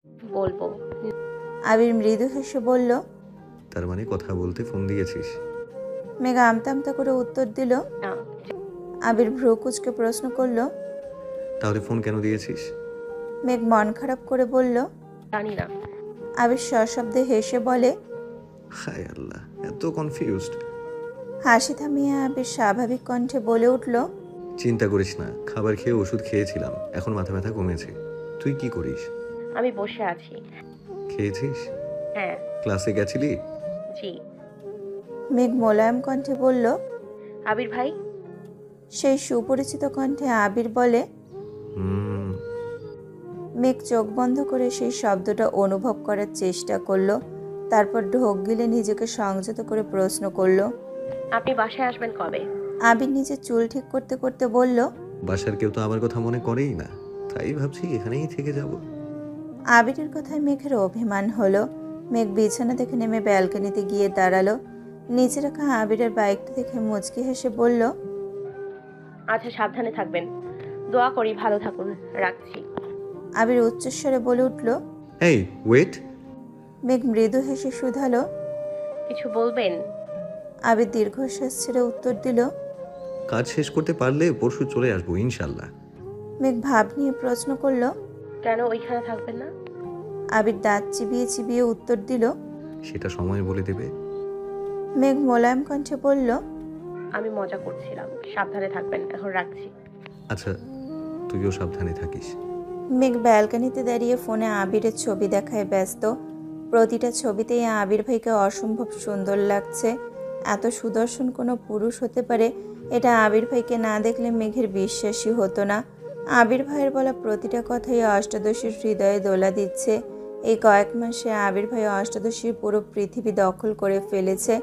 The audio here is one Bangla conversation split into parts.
বলবো। আবির মৃদু হেসে বলল। তার মানে কথা বলতে ফোন দিয়েছিস? মেঘা আমতা আমতা করে উত্তর দিল। না, আবির ভ্রু কুঁচকে প্রশ্ন করল। তাহলে ফোন কেন দিয়েছিস? মেঘ মন খারাপ করে বলল। জানি না। আবির সশব্দে হেসে বলে। হায় আল্লাহ, এত কনফিউজড। হাসি থামিয়ে আবির স্বাভাবিক কণ্ঠে বলে উঠল। চিন্তা করিস না, খাবার খেয়ে ওষুধ খেয়েছিলাম, এখন মাথা ব্যথা কমেছে। তুই কি করিস? আমি বসে আছি। খেয়েছিস? হ্যাঁ। ক্লাসে গেছিলি? জি। মেঘ মোলায়েম কণ্ঠে বলল। আবির ভাই। সেই সুপরিচিত কণ্ঠে আবির বলে। হুম। মেঘ চোখ বন্ধ করে সেই শব্দটা অনুভব করার চেষ্টা করলো। তারপর ঢোক গিলে নিজেকে সংযত করে প্রশ্ন করলো। আপনি বাসায় আসবেন কবে? আবির নিজের চুল ঠিক করতে করতে বলল। বাসার কেউ তো আমার কথা মনে করেই না, তাই ভাবছি এখানেই থেকে যাব। আবিরের কথায় মেঘের অভিমান হলো। মেঘ বিছানা থেকে নেমে ব্যালকনিতে গিয়ে দাঁড়ালো। নিচে রাখা আবিরের বাইকটা দেখে মুচকি হেসে বলল। আচ্ছা, সাবধানে থাকবেন। দোয়া করি ভালো থাকুন। রাখছি। আবির উচ্চস্বরে বলে উঠল। এই ওয়েট। মেঘ মৃদু হেসে শুধালো। কিছু বলবেন? আবির দীর্ঘশ্বাস ছেড়ে উত্তর দিল। কাজ শেষ করতে পারলে পরশু চলে আসবো ইনশাল্লাহ। মেঘ ভাব নিয়ে প্রশ্ন করল। কেন ওইখানে থাকবেন না? আবির দাঁত চিবিয়ে চিবিয়ে উত্তর দিল। সেটা সময় বলে দেবে। মেঘ মোলায়েম কণ্ঠে বলল। আমি মজা করছিলাম। সাবধানে থাকবেন, এখন রাখছি। আচ্ছা, তুইও সাবধানে থাকিস। মেঘ ব্যালকনিতে দাঁড়িয়ে ফোনে আবিরের ছবি দেখায় ব্যস্ত। প্রতিটা ছবিতেই আবির ভাইকে অসম্ভব সুন্দর লাগছে। এত সুদর্শন কোনো পুরুষ হতে পারে, এটা আবির ভাইকে না দেখলে মেঘের বিশ্বাসই হতো না। আবির ভাইয়ের বলা প্রতিটা কথাই অষ্টাদশীর হৃদয়ে দোলা দিচ্ছে। এই কয়েক মাসে আবির ভাই অষ্টাদশীর পুরো পৃথিবী দখল করে ফেলেছে।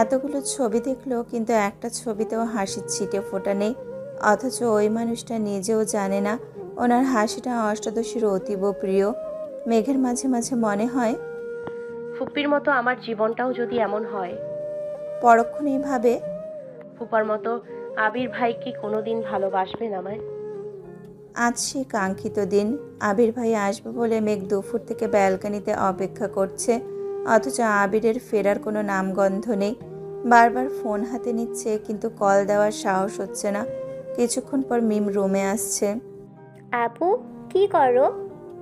এতগুলো ছবি দেখলো, কিন্তু একটা ছবিতেও হাসির ছিটে ফোটা নেই। অথচ ওই মানুষটা নিজেও জানে না ওনার হাসিটা অষ্টাদশীর অতীব প্রিয়। মেঘের মাঝে মাঝে মনে হয়, ফুপ্পির মতো আমার জীবনটাও যদি এমন হয়। পরক্ষণেই ভাবে, ফুপার মতো আবির ভাই কি কোনোদিন ভালোবাসবেন আমায়? আজ সেই কাঙ্ক্ষিত দিন। আবির ভাই আসবে বলে মেঘ দুপুর থেকে ব্যালকনিতে অপেক্ষা করছে। অথচ আবিরের ফেরার কোনো নামগন্ধ নেই। বারবার ফোন হাতে নিচ্ছে, কিন্তু কল দেওয়ার সাহস হচ্ছে না। কিছুক্ষণ পর মিম রুমে আসছে। আপু, কি করো?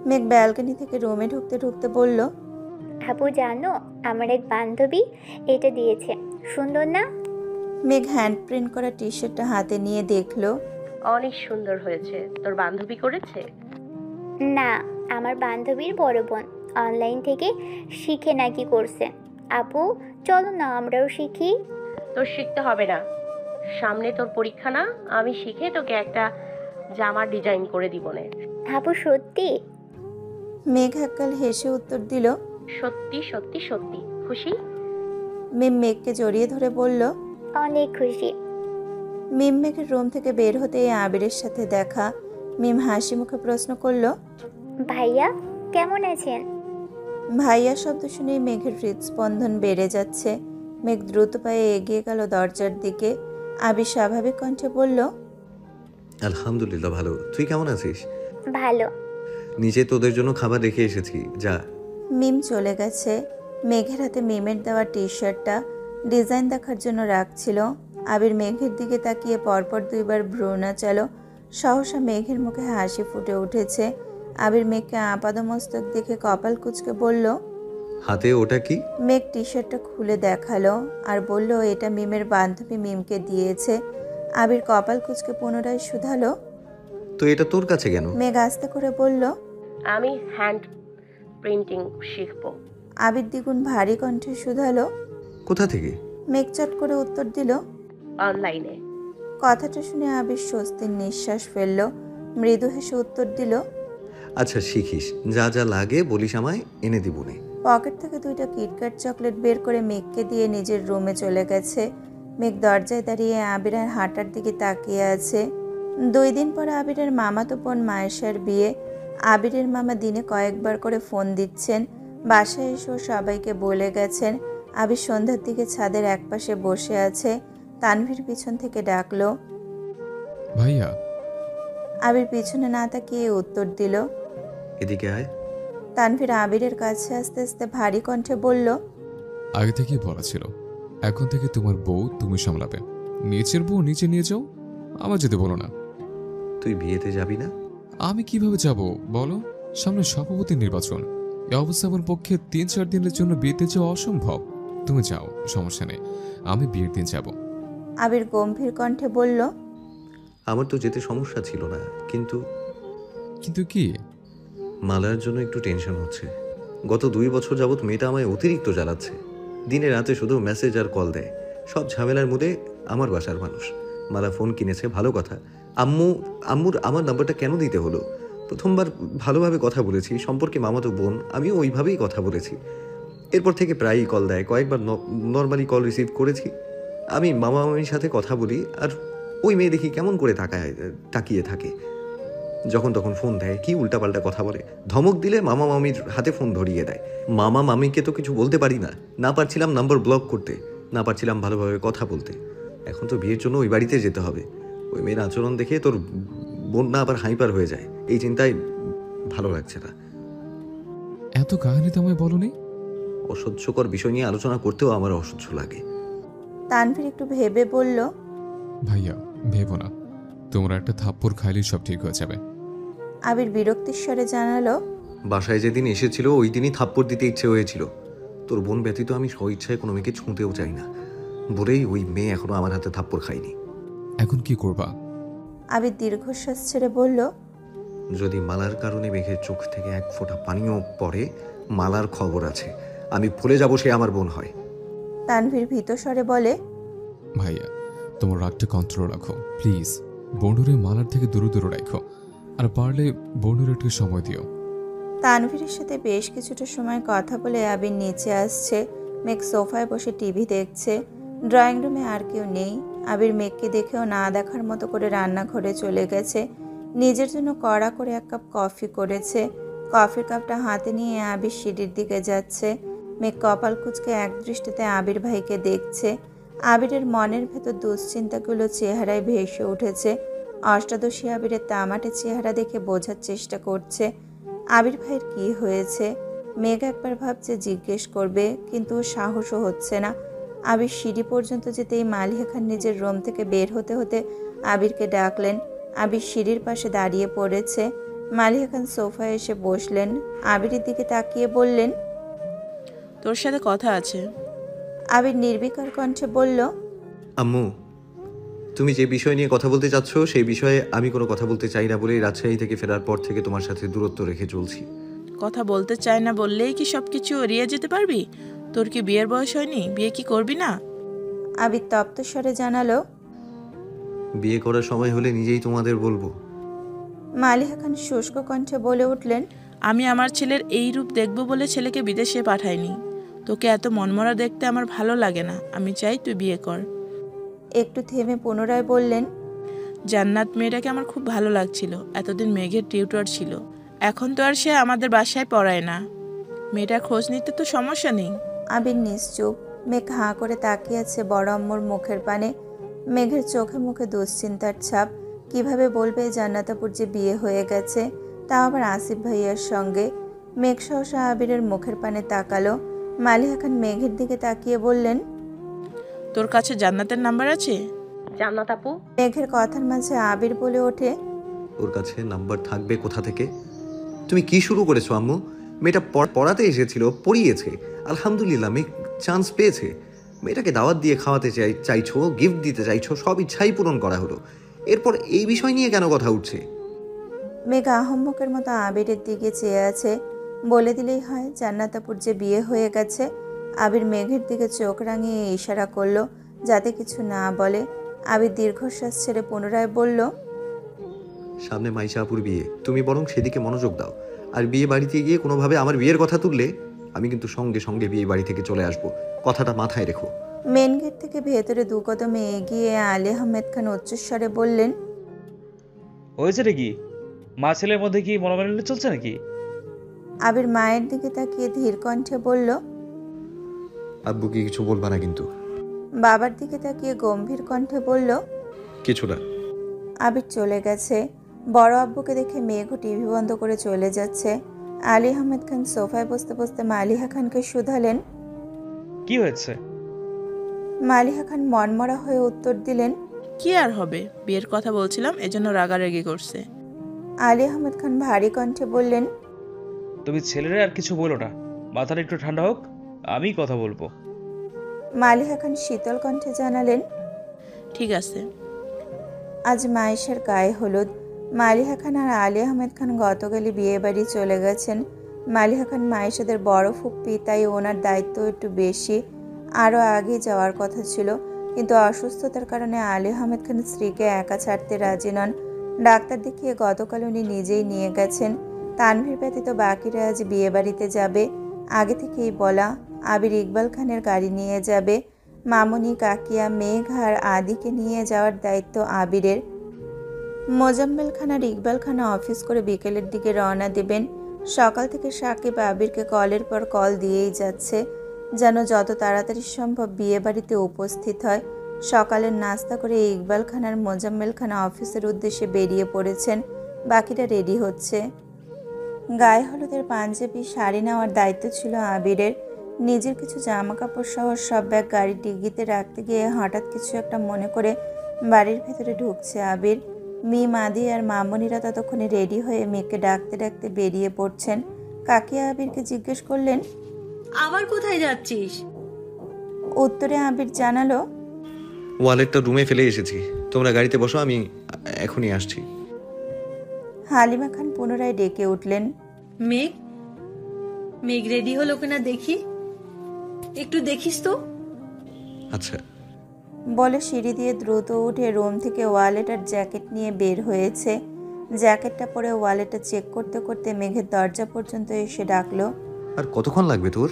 মেঘ ব্যালকনি থেকে রুমে ঢুকতে ঢুকতে বলল। আপু জানো, আমার এক বান্ধবী এটা দিয়েছে। সুন্দর না? মেঘ হ্যান্ড প্রিন্ট করা টি শার্টটা হাতে নিয়ে দেখলো। অনেক সুন্দর হয়েছে। তোর বান্ধবী করেছে? না, আমার বান্ধবীর বড় বোন অনলাইন থেকে শিখে নাকি করছে। আপু, চলো না আমরাও শিখি। তোর শিখতে হবে না। সামনে তোর পরীক্ষা না? আমি শিখে তোকে একটা জামার ডিজাইন করে দিবনে। আপু সত্যি? মেঘ একগাল হেসে উত্তর দিল। সত্যি সত্যি সত্যি। খুশি? মিম মেঘকে জড়িয়ে ধরে বলল। অনেক খুশি। মিম মেঘের রুম থেকে বের হতেই আবিরের সাথে দেখা। মিম হাসি মুখে প্রশ্ন করলো। ভাইয়া কেমন আছেন? ভাইয়া শব্দ শুনেই মেঘের হৃদস্পন্দন বেড়ে যাচ্ছে। মেঘ দ্রুত পায়ে এগিয়ে গেল দরজার দিকে। আবির স্বাভাবিক কণ্ঠে বলল। আলহামদুলিল্লাহ ভালো, তুই কেমন আছিস? ভালো। নিচে তোদের জন্য খাবার রেখে এসেছি, যা। মিম চলে গেছে। মেঘের হাতে মিমের দেওয়া টি শার্টটা ডিজাইন দেখার জন্য রাখছিল। আবির মেঘের দিকে তাকিয়ে পরপর দুইবার ভ্রু নাচালো। সহসা মেঘের মুখে হাসি ফুটে উঠেছে। আবির মেঘকে আপাদমস্তক দেখে কপাল কুঁচকে বলল। হাতে ওটা কি? মেঘ টি শার্টটা খুলে দেখালো আর বলল, এটা মিমের বান্ধবী মিমকে দিয়েছে। আবির কপাল কুঁচকে পুনরায় শুধালো। তো এটা তোর কাছে কেন? মেঘ আস্তে করে বলল। আমি হ্যান্ড প্রিন্টিং শিখবো। আবির দ্বিগুণ ভারী কণ্ঠে শুধালো। কোথা থেকে? মেঘ চট করে উত্তর দিল। অনলাইনে। কথাটা শুনে আবির স্বস্তির নিঃশ্বাস ফেলল। মৃদু হেসে উত্তর দিল। আচ্ছা শিখিস, যা যা লাগে বলিস আমায়, এনে দিবনে। পকেট থেকে দুইটা কিটক্যাট চকলেট বের করে মেঘকে দিয়ে নিজের রুমে চলে গেছে। মেঘ দরজায় দাঁড়িয়ে আবিরের হাঁটার দিকে তাকিয়ে আছে। 2 দিন পরে আবিরের মামাতো বোন মায়েশার বিয়ে। আবিরের মামা দিনে কয়েকবার করে ফোন দিচ্ছেন। বাসায় এসেও সবাইকে বলে গেছেন। আবির সন্ধ্যার দিকে ছাদের একপাশে বসে আছে। তানভীর পিছন থেকে ডাকলো। ভাইয়া। আবির পিছনে না তাকিয়ে উত্তর দিল। এদিকে আয়। তানভীর আবিরের কাছে আস্তে আস্তে ভারী কণ্ঠে বলল, আগে থেকেই বলা ছিল, এখন থেকে তোমার বউ তুমি সামলাবে। নিচের বউ নিচে নিয়ে যাও, আমার যেতে বলো না। তুই বিয়েতে যাবি না? আমি কিভাবে যাব বলো? সামনে সভাপতি নির্বাচন। এই অবস্থা আমার পক্ষে 3-4 দিনের জন্য বিয়েতে যাওয়া অসম্ভব। তুমি যাও, সমস্যা নেই, আমি বিয়ের দিন যাব। আবির গম্ভীর কণ্ঠে বলল, আমার তো যেতে সমস্যা ছিল না, কিন্তু কিন্তু কি? মালার জন্য একটু টেনশন হচ্ছে। গত 2 বছর যাবৎ মেয়েটা আমায় অতিরিক্ত জ্বালাচ্ছে। দিনে রাতে শুধু মেসেজ আর কল দেয়। সব ঝামেলার মধ্যে আমার বাসার মানুষ। মালা ফোন কিনেছে, ভালো কথা। আম্মুর আমার নাম্বারটা কেন দিতে হলো? প্রথমবার ভালোভাবে কথা বলেছি, সম্পর্কে মামাতো বোন, আমিও ওইভাবেই কথা বলেছি। এরপর থেকে প্রায়ই কল দেয়, কয়েকবার নর্মালি কল রিসিভ করেছি। আমি মামা মামির সাথে কথা বলি, আর ওই মেয়ে দেখি কেমন করে তাকিয়ে থাকে। যখন তখন ফোন দেয়, কি উল্টাপাল্টা কথা বলে। ধমক দিলে মামা মামির হাতে ফোন ধরিয়ে দেয়। মামা মামিকে তো কিছু বলতে পারি না, না পারছিলাম নাম্বার ব্লক করতে, না পারছিলাম ভালোভাবে কথা বলতে। এখন তো বিয়ের জন্য ওই বাড়িতে যেতে হবে। ওই মেয়ের আচরণ দেখে তোর বোন না আবার হাইপার হয়ে যায়, এই চিন্তায় ভালো লাগছে না। এত কাহিনী তো আমায় বলনি। অসহ্যকর বিষয় নিয়ে আলোচনা করতেও আমার অসহ্য লাগে। তানভীর একটু ভেবে বলল, ভাইয়া ভেবো না, তোমরা একটা থাপ্পড় খাইলেই সব ঠিক হয়ে যাবে। আবির বিরক্তির স্বরে জানালো, বাসায় যেদিন এসেছিল ওই দিনই থাপ্পড় দিতে ইচ্ছে হয়েছিল। তোর বোন ব্যতীত আমি স্বইচ্ছায় কোনো মেয়েকে ছুঁতেও চাই না বলেই ওই মেয়ে এখনো আমার হাতে থাপ্পড় খায়নি। এখন কি করবা? আবির দীর্ঘশ্বাস ছেড়ে বলল, যদি মালার কারণে মেঘের চোখ থেকে এক ফোঁটা পানিও পড়ে, মালার খবর আছে, আমি ভুলে যাব সে আমার বোন হয়। তানভীর ভীত স্বরে বলে, ভাইয়া তোমার রাগটা কন্ট্রোল রাখো প্লিজ। বন্ধুরে মালার থেকে দূরে দূরে রাখো, আর পারলে বন্ধুর একটু সময় দিও। তানভীরের সাথে বেশ কিছুটা সময় কথা বলে আবির নিচে আসছে। মেঘ সোফায় বসে টিভি দেখছে। ড্রয়িং রুমে আর কেউ নেই। আবির মেঘকে দেখেও না দেখার মতো করে রান্নাঘরে চলে গেছে। নিজের জন্য কড়া করে 1 কাপ কফি করেছে। কফির কাপটা হাতে নিয়ে আবির সিঁড়ির দিকে যাচ্ছে। মেঘ কপাল কুঁচকে এক দৃষ্টিতে আবির ভাইকে দেখছে। আবিরের মনের ভেতর দুশ্চিন্তাগুলো চেহারায় ভেসে উঠেছে। অষ্টাদশী আবিরের তামাটে চেহারা দেখে বোঝার চেষ্টা করছে আবির ভাইয়ের কি হয়েছে। মেঘ একবার ভাবছে জিজ্ঞেস করবে, কিন্তু সাহসও হচ্ছে না। আবির সিঁড়ি পর্যন্ত যেতেই মালিহা খান নিজের রুম থেকে বের হতে হতে আবিরকে ডাকলেন। আবির সিঁড়ির পাশে দাঁড়িয়ে পড়েছে। মালিহা খান সোফায় এসে বসলেন। আবিরের দিকে তাকিয়ে বললেন, তোর সাথে কথা আছে। আবির নির্বিকার কণ্ঠে বলল, আম্মু, তুমি যে বিষয় নিয়ে কথা বলতে চাচ্ছ সেই বিষয়ে আমি কোনো কথা বলতে চাই না বলেই রাজশাহী থেকে ফেরার পর থেকে তোমার সাথে দূরত্ব রেখে চলছি। কথা বলতে চাই না বললেই কি সব কিছু এড়িয়ে যেতে পারবি? তোর কি বিয়ের বয়স হয়নি? বিয়ে কি করবি না? আবির তপ্ত স্বরে জানালো। বিয়ে করার সময় হলে নিজেই তোমাদের বলবো। মালিহা খান শুষ্ক কণ্ঠে বলে উঠলেন, আমি আমার ছেলের এই রূপ দেখব বলে ছেলেকে বিদেশে পাঠাইনি। তোকে এত মনমরা দেখতে আমার ভালো লাগে না। আমি চাই তুই বিয়ে কর। একটু থেমে পুনরায় বললেন, জান্নাত মেয়েটাকে আমার খুব ভালো লাগছিল। এতদিন মেঘের টিউটর ছিল, এখন তো আর সে আমাদের বাসায় পড়ায় না। মেয়েটার খোঁজ নিতে তো সমস্যা নেই। আবির নিশ্চুপ। মেঘ হাঁ করে তাকিয়ে আছে বড় আম্মুর মুখের পানে। মেঘের চোখে মুখে দুশ্চিন্তার ছাপ। কিভাবে বলবে জান্নাতাপুর যে বিয়ে হয়ে গেছে, তা আবার আসিফ ভাইয়ার সঙ্গে। মেঘ সহসা আবিরের মুখের পানে তাকালো। মালিহা খান মেঘের দিকে তাকিয়ে বললেন, তোর কাছে জান্নাতের নাম্বার আছে? জান্নাত আপু, মেঘের কথার মাঝে আবির বলে ওঠে, ওর কাছে নাম্বার থাকবে কোথা থেকে? তুমি কি শুরু করেছো আম্মু? মেয়েটা পড়াতে এসেছিল, পড়িয়েছে, আলহামদুলিল্লাহ মেয়ে চান্স পেয়েছে। মেয়েটাকে দাওয়াত দিয়ে খাওয়াতে চাইছো, গিফট দিতে চাইছো, সব ইচ্ছাই পূরণ করা হলো। এরপর এই বিষয় নিয়ে কেন কথা উঠছে? মেঘ আহম্মকের মতো আবিরের দিকে চেয়ে আছে। বলে দিলেই হয় জান্নাতাপুর যে বিয়ে হয়ে গেছে। আবির মেঘের দিকে চোখ রাঙিয়ে ইশারা করলো যাতে কিছু না বলে। আবির দীর্ঘশ্বাস ছেড়ে পুনরায় বলল, সামনে মাইশা আপুর বিয়ে, তুমি বরং সেদিকে মনোযোগ দাও। আর বিয়ে বাড়িতে গিয়ে কোনোভাবে আমার বিয়ের কথা তুললে আমি কিন্তু সঙ্গে সঙ্গে বিয়ে বাড়ি থেকে চলে আসবো, কথাটা মাথায় রেখো। মেন গেট থেকে ভেতরে 2 কদমে এগিয়ে আলী আহমেদ খান উচ্চস্বরে বললেন, হয়েছে নাকি? মা ছেলের মধ্যে কি মনোমালিন্য চলছে নাকি? আবির মায়ের দিকে তাকিয়ে ধীর কণ্ঠে বলল, আব্বুকে কিছু বলবা না কিন্তু। বাবার দিকে তাকিয়ে গম্ভীর কণ্ঠে বলল, কিছু না। আবির চলে গেছে। বড় আব্বুকে দেখে মেঘও টিভি বন্ধ করে চলে যাচ্ছে। আলী আহমেদ খান সোফায় বসতে বসতে মালিহা খানকে শুধালেন। কি হয়েছে? মালিহা খান মনমরা হয়ে উত্তর দিলেন। কি আর হবে, বিয়ের কথা বলছিলাম, এজন্য রাগারাগি করছে। আলী আহমেদ খান ভারী কণ্ঠে বললেন। তুমি ছেলেরা আর কিছু বলো না, মাথাটা একটু ঠান্ডা হোক, আমি কথা বলবো। মালিহা খান শীতল কণ্ঠে জানালেন। ঠিক আছে। আজ মায়েশার গায়ে হলুদ। মালিহা খান আর আলী আহমেদ খান গতকালই বিয়ে বাড়ি চলে গেছেন। মালিহা খান মায়েশাদের বড় ফুপ্পি, তাই ওনার দায়িত্ব একটু বেশি। আরও আগে যাওয়ার কথা ছিল, কিন্তু অসুস্থতার কারণে আলী আহমেদ খান স্ত্রীকে একা ছাড়তে রাজি নন। ডাক্তার দেখিয়ে গতকাল উনি নিজেই নিয়ে গেছেন। তানভীর ব্যতীত বাকিরা আজ বিয়ে বাড়িতে যাবে। আগে থেকেই বলা, আবির ইকবাল খানের গাড়ি নিয়ে যাবে। মামনি, কাকিয়া, মেঘ আর আদিকে নিয়ে যাওয়ার দায়িত্ব আবিরের। মোজাম্মেল খান আর ইকবাল খান অফিস করে বিকেলের দিকে রওনা দেবেন। সকাল থেকে সাকিব আবিরকে কলের পর কল দিয়েই যাচ্ছে, যেন যত তাড়াতাড়ি সম্ভব বিয়ে বাড়িতে উপস্থিত হয়। সকালের নাস্তা করে ইকবাল খান আর মোজাম্মেল খান অফিসের উদ্দেশ্যে বেরিয়ে পড়েছেন। বাকিরা রেডি হচ্ছে। গায়ে হলুদের পাঞ্জাবি, শাড়ি নেওয়ার দায়িত্ব ছিল আবিরের। নিজের কিছু জামা কাপড় সহ সব ব্যাগ গাড়ির ডিগিতে রাখতে গিয়ে হঠাৎ কিছু একটা মনে করে বাড়ির ভেতরে ঢুকছে আবির। মিম, আদি আর মামনিরা ততক্ষণে রেডি হয়ে মেয়েকে ডাকতে ডাকতে বেরিয়ে পড়ছেন। কাকিয়া আবিরকে জিজ্ঞেস করলেন, আবার কোথায় যাচ্ছিস? উত্তরে আবির জানালো, ওয়ালেটটা রুমে ফেলে এসেছি, তোমরা গাড়িতে বসো, আমি এখনই আসছি। হালিমা খান পুনরায় ডেকে উঠলেন। মেঘ, মেঘ রেডি হলো কিনা দেখি, একটু দেখিস তো। আচ্ছা। বলে সিঁড়ি দিয়ে দ্রুত উঠে রুম থেকে ওয়ালেট আর জ্যাকেট নিয়ে বের হয়েছে। জ্যাকেটটা পরে ওয়ালেটটা চেক করতে করতে মেঘের দরজা পর্যন্ত এসে ডাকলো, আর কতক্ষণ লাগবে তোর?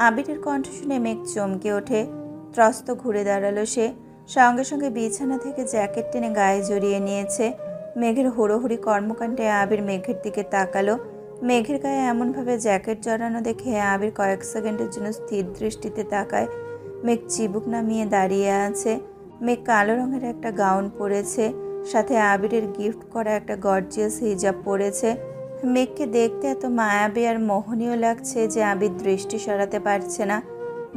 আবিরের কণ্ঠ শুনে মেঘ চমকে ওঠে। ত্রস্ত ঘুরে দাঁড়ালো সে। সঙ্গে সঙ্গে বিছানা থেকে জ্যাকেট টেনে গায়ে জড়িয়ে নিয়েছে। মেঘের হুড়োহুড়ি কর্মকাণ্ডে আবির মেঘের দিকে তাকালো। মেঘের গায়ে এমনভাবে জ্যাকেট জড়ানো দেখে আবির কয়েক সেকেন্ডের জন্য স্থির দৃষ্টিতে তাকায়। মেঘ চিবুক নামিয়ে দাঁড়িয়ে আছে। মেঘ কালো রঙের একটা গাউন পরেছে, সাথে আবিরের গিফট করা একটা গর্জিয়াস হিজাব পরেছে। মেঘকে দেখতে এত মায়াবী আর মোহনীয় লাগছে যে আবির দৃষ্টি সরাতে পারছে না।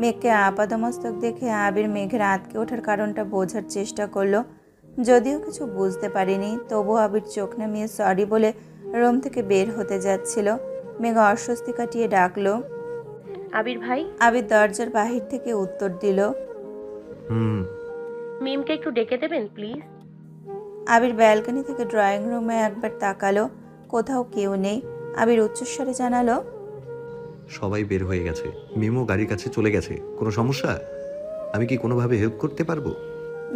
মেঘকে আপাদমস্তক দেখে আবির মেঘের আটকে ওঠার কারণটা বোঝার চেষ্টা করলো। যদিও কিছু বুঝতে পারিনি, তবু আবির চোখ নামিয়ে সরি বলে রুম থেকে বের হতে যাচ্ছিল। মেঘ অস্বস্তি কাটিয়ে ডাকলো, আবির ভাই। আবির দরজার বাহির থেকে উত্তর দিল, মিমকে একটু ডেকে দেবেন প্লিজ। আবির ব্যালকনি থেকে ড্রয়িং রুমে একবার তাকালো, কোথাও কেউ নেই। আবির উচ্চস্বরে জানালো, সবাই বের হয়ে গেছে, মিমও গাড়ির কাছে চলে গেছে। কোনো সমস্যা? আমি কি কোনোভাবে হেল্প করতে পারবো?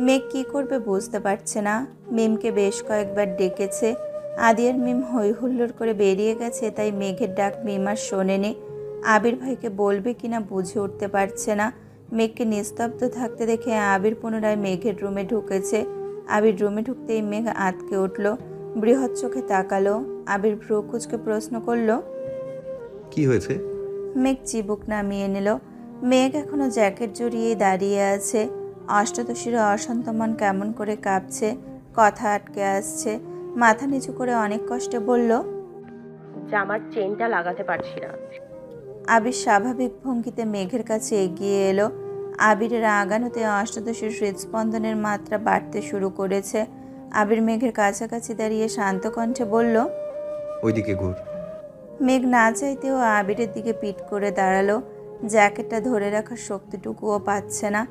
মেঘ কি করবে বুঝতে পারছে না। মিমকে বেশ কয়েকবার ডেকেছে, আদি আর মিম হই হুল্লোড় করে বেরিয়ে গেছে, তাই মেঘের ডাক মিম আর শোনেনি। আবির ভাইকে বলবে কিনা বুঝে উঠতে পারছে না। মেঘকে নিস্তব্ধ থাকতে দেখে আবির পুনরায় মেঘের রুমে ঢুকেছে। আবির রুমে ঢুকতেই মেঘ আঁতকে উঠল, বৃহৎ চোখে তাকালো। আবির ভ্রু কুঁচকে প্রশ্ন করলো, কি হয়েছে? মেঘ চিবুক নামিয়ে নিল। মেঘ এখনো জ্যাকেট জড়িয়ে দাঁড়িয়ে আছে। অষ্টাদশীর অশান্ত মন কেমন করে কাঁপছে, কথা আটকে আসছে। মাথা নিচু করে অনেক কষ্টে বলল, জামার চেনটা লাগাতে পারছি না। আবির স্বাভাবিক ভঙ্গিতে মেঘের কাছে এগিয়ে এলো। আবিরের আগানোতে অষ্টাদশীর হৃদস্পন্দনের মাত্রা বাড়তে শুরু করেছে। আবির মেঘের কাছাকাছি দাঁড়িয়ে শান্ত কণ্ঠে বলল, ওইদিকে ঘুর। মেঘ না চাইতেও আবিরের দিকে পিঠ করে দাঁড়ালো। জ্যাকেটটা ধরে রাখার শক্তিটুকুও পাচ্ছে না।